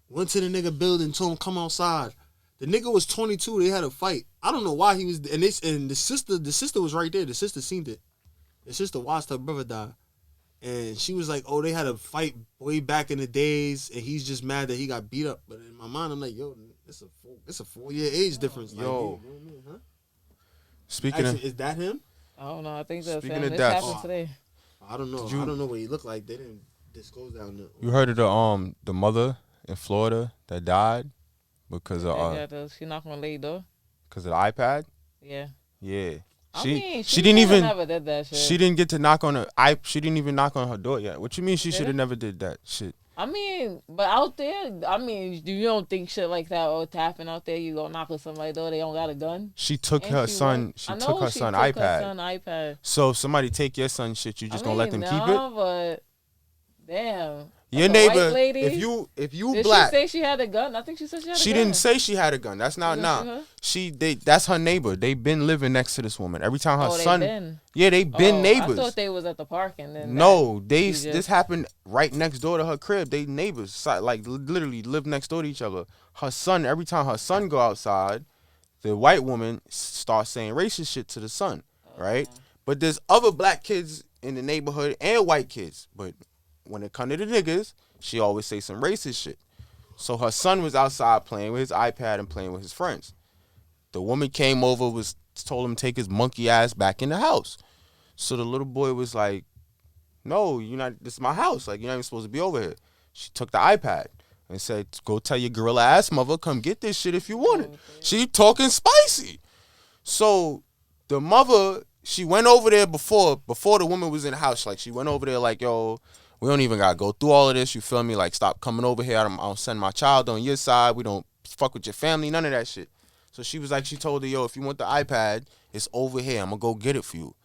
Went to the nigga building, told him come outside. The nigga was 22. They had a fight. I don't know why he was. And the sister was right there. The sister seen it. The sister watched her brother die, and she was like, "Oh, they had a fight way back in the days, and he's just mad that he got beat up." But in my mind, I'm like, "Yo, it's a 4-year age difference." Like, Yo. you know what I mean, huh? Speaking Actually, is that him? I don't know. I think that's Speaking him. of This death. happened today. I don't know. Did you- I don't know what he looked like. They didn't disclose that on the. you heard of the mother in Florida that died because of They got those- she not gonna lay though. the iPad? Yeah. Yeah. She didn't even never did that shit. She didn't get to knock on she didn't even knock on her door yet. What you mean she should have never did that shit? I mean, but out there, I mean, you don't think shit like that would happen out there? You go knock on somebody's door, they don't got a gun. She took her son. She took her son iPad. So if somebody take your son shit, you just gonna let them keep it? But damn. Your neighbor, white lady, if you did black, she say she had a gun? I think she said she had a gun. She didn't say she had a gun. That's not that's her neighbor. They been living next to this woman. Every time her son, they been neighbors. I thought they was at the park and then this happened right next door to her crib. They neighbors, like literally live next door to each other. Her son, every time her son go outside, the white woman starts saying racist shit to the son, right? But there's other black kids in the neighborhood and white kids, but when it come to the niggas, she always say some racist shit. So her son was outside playing with his iPad and playing with his friends. The woman came over, told him to take his monkey ass back in the house. So the little boy was like, no, this is my house. Like, you're not even supposed to be over here. She took the iPad and said, go tell your gorilla ass mother, come get this shit if you want it. She talking spicy. So the mother, she went over there before the woman was in the house. Like, she went over there like, yo, we don't even got to go through all of this. You feel me? Like, stop coming over here. I don't send my child on your side. We don't fuck with your family. None of that shit. So she was like, she told her, yo, if you want the iPad, it's over here. I'm going to go get it for you.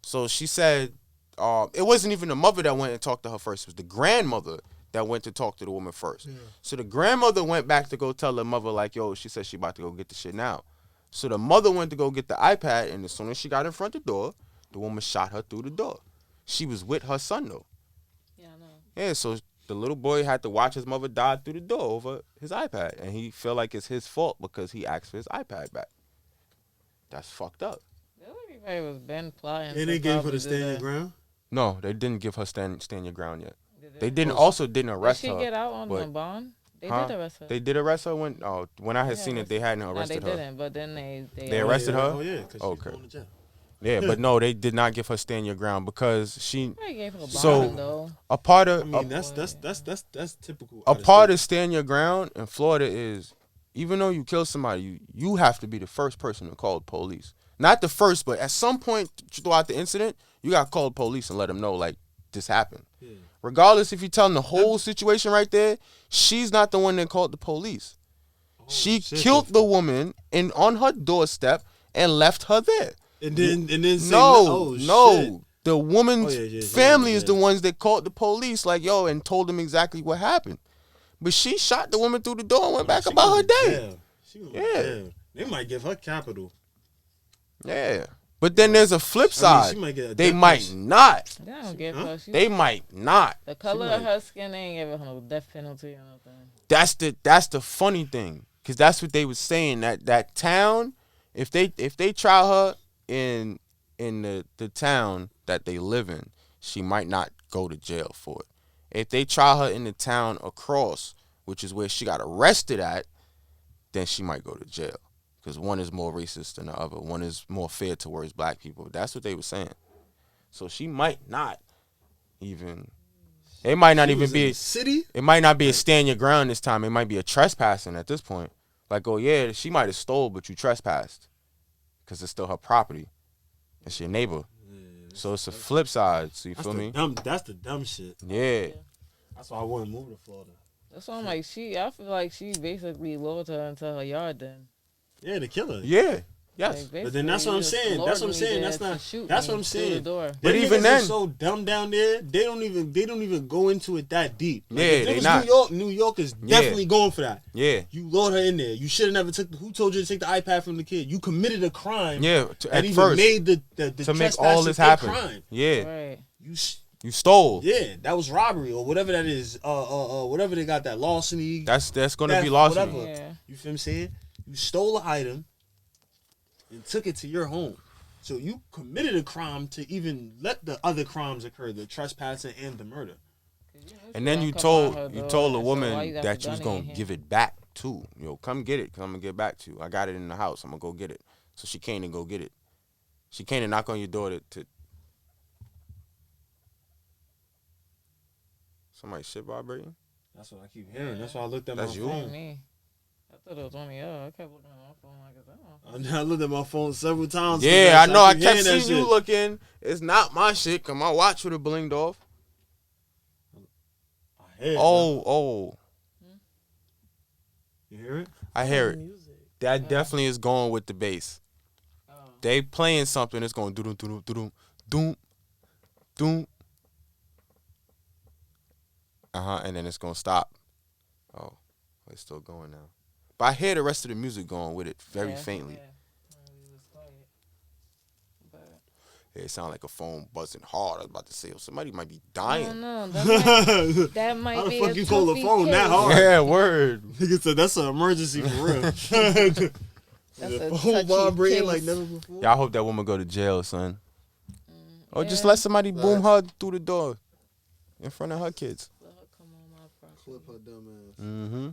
So she said, it wasn't even the mother that went and talked to her first. It was the grandmother that went to talk to the woman first. Yeah. So the grandmother went back to go tell her mother, like, yo, she said she about to go get the shit now. So the mother went to go get the iPad, and as soon as she got in front of the door, the woman shot her through the door. She was with her son, though. Yeah, so the little boy had to watch his mother die through the door over his iPad. And he felt like it's his fault because he asked for his iPad back. That's fucked up. Everybody was been plotting. And they gave her the stand your ground? No, they didn't give her stand your ground yet. They didn't arrest her. Did she get out on the bond? They did arrest her. They did arrest her when I had seen it, they hadn't arrested her. No, they didn't, but then they arrested her? Oh, yeah, because she's going to jail. Yeah, but no, they did not give her stand your ground because she. They gave her a bond, so though. a part of. I mean, that's typical. A part of stand your ground in Florida is, even though you kill somebody, you have to be the first person to call the police. Not the first, but at some point throughout the incident, you got to call the police and let them know like this happened. Yeah. Regardless if you're telling the whole situation right there, she's not the one that called the police. She killed the woman on her doorstep and left her there. And then say, no. The woman's family is the ones that called the police, like, yo, and told them exactly what happened. But she shot the woman through the door and went back about her day. They might give her capital. Yeah. But then there's a flip side. They might not. They don't give her. They might not. The color of her skin, they ain't giving her no death penalty or nothing. That's the funny thing, because that's what they was saying. That town, if they trial her in the town that they live in, she might not go to jail for it. If they trial her in the town across, which is where she got arrested at, then she might go to jail. Because one is more racist than the other. One is more fair towards black people. That's what they were saying. So she might not even. It might not even be. City? It might not be a stand your ground this time. It might be a trespassing at this point. Like, oh yeah, she might have stole, but you trespassed. Because it's still her property. It's your neighbor. Yeah, so it's a flip side. So you feel me? That's the dumb shit. Yeah. That's why I want to move to Florida. That's why I'm like, I feel like she basically lured her into her yard then. Yeah, to kill her. Yeah. Yes. Like, but then that's what I'm saying. That's what I'm saying. That's what I'm saying. But even then, so dumb down there, they don't even go into it that deep. Like, yeah, they not. New York is definitely going for that. Yeah. You lured her in there. You should have never who told you to take the iPad from the kid? You committed a crime. Yeah. At first, made the to make all this happen. Crime. Yeah. Right. You stole. Yeah, that was robbery or whatever that is. Whatever they got, that larceny. That's gonna be larceny. Whatever. Yeah. You feel what I'm saying? You stole an item and took it to your home. So you committed a crime to even let the other crimes occur, the trespassing and the murder. And then you told the woman that you was gonna give it back too. Yo, come get it, cause I'm gonna get back to you. I got it in the house. I'm gonna go get it. So she came and go get it. She came and knock on your door to somebody shit vibrating. That's what I keep hearing. That's why I looked at my phone. Me. thought it was only y'all. I kept looking at my phone like, I looked at my phone several times. Yeah, I know. I keep kept hearing that seeing you shit. looking. It's not my shit, because my watch would have blinked off. I hear it, Oh. You hear it? I hear it. Music. That definitely is going with the bass. They playing something that's going doom doom doom doom doom. And then it's gonna stop. Oh, it's still going now. But I hear the rest of the music going with it very faintly. Yeah. It was quiet. But It sounded like a phone buzzing hard. I was about to say, somebody might be I dying. don't know. That might How the be fuck a you call the toughy phone that case. hard? Yeah, word. Nigga said that's an emergency for real. That's a Whole touchy vibrating case. like never before. Y'all hope that woman go to jail, son. Or just yeah. let somebody boom her through the door in front of her kids. Let her come on my property. Clip her dumb ass. Mm-hmm.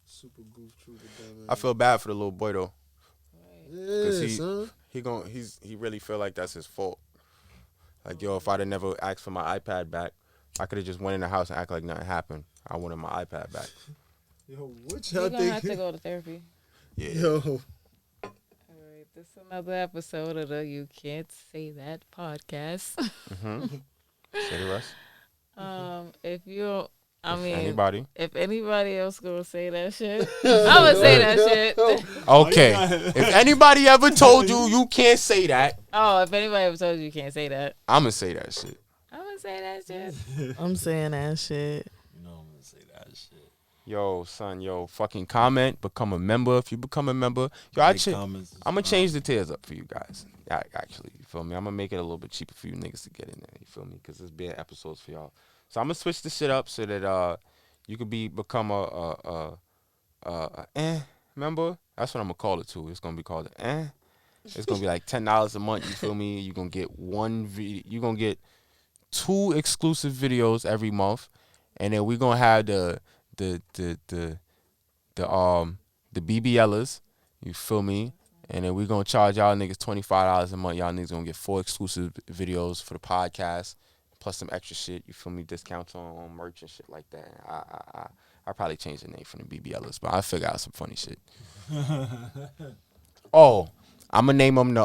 Super goof trooper dumb ass. I feel bad for the little boy though. Yeah, he- son. He really feel like that's his fault. Like, yo, if I'd have never asked for my iPad back, I could have just went in the house and act like nothing happened. I wanted my iPad back. Yo, what You're y'all gonna have to think? go to therapy. Yeah. Yo, All right, this is another episode of the You Can't Say That podcast. Say the rest. If you, I mean, Anybody? if anybody else gonna say that shit, I'm gonna say that shit. Okay. If anybody ever told you you can't say that, Oh, if anybody ever told you can't say that, I'm gonna say that shit. I'm gonna say that shit. I'm saying that shit. you know I'm gonna say that shit. Yo, son, fucking comment, become a member. If you become a member, yo, I'm gonna change the tiers up for you guys. Actually, you feel me? I'm gonna make it a little bit cheaper for you niggas to get in there. You feel me? Because there's been episodes for y'all. So I'm gonna switch the shit up so that you could become a member. That's what I'm gonna call it too. It's gonna be called It's gonna be like $10 a month. You feel me? You're gonna get one video. You're gonna get 2 exclusive videos every month, and then we're gonna have the BBLers. You feel me? And then we're gonna charge y'all niggas $25 a month. Y'all niggas gonna get 4 exclusive videos for the podcast, plus some extra shit. You feel me? Discounts on merch and shit like that. I probably changed the name from the BBLers, but I figure out some funny shit. Oh, I'm gonna name them the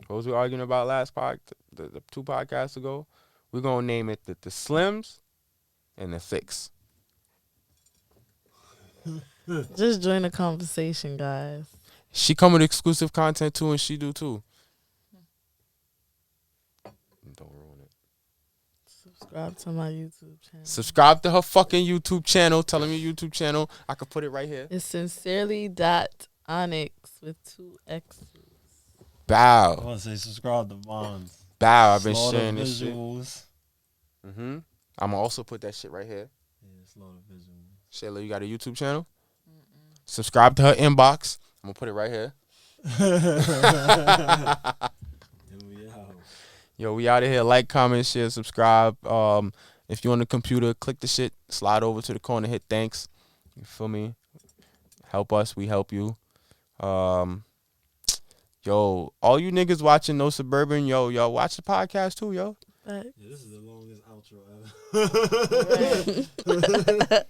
what was we arguing about last the 2 podcasts ago? We're gonna name it the Slims and the Thicks. Just join the conversation, guys. She come with exclusive content too, and she do too. Don't ruin it. Subscribe to my YouTube channel. Subscribe to her fucking YouTube channel. Tell them your YouTube channel. I could put it right here. It's sincerely.onyx with 2 X's. Bow. I want to say subscribe to Bonds. Bow. I've been Slorter sharing this shit. visuals. I'm gonna also put that shit right here. Yeah, Slorter visuals. Shayla, you got a YouTube channel? Subscribe to her inbox. I'm gonna put it right here. Yo, we out of here. Like, comment, share, subscribe. If you're on the computer, click the shit, slide over to the corner, hit thanks. You feel me? Help us, we help you. Yo, all you niggas watching No Suburban, y'all watch the podcast too, yo. Right. Yeah, this is the longest outro ever.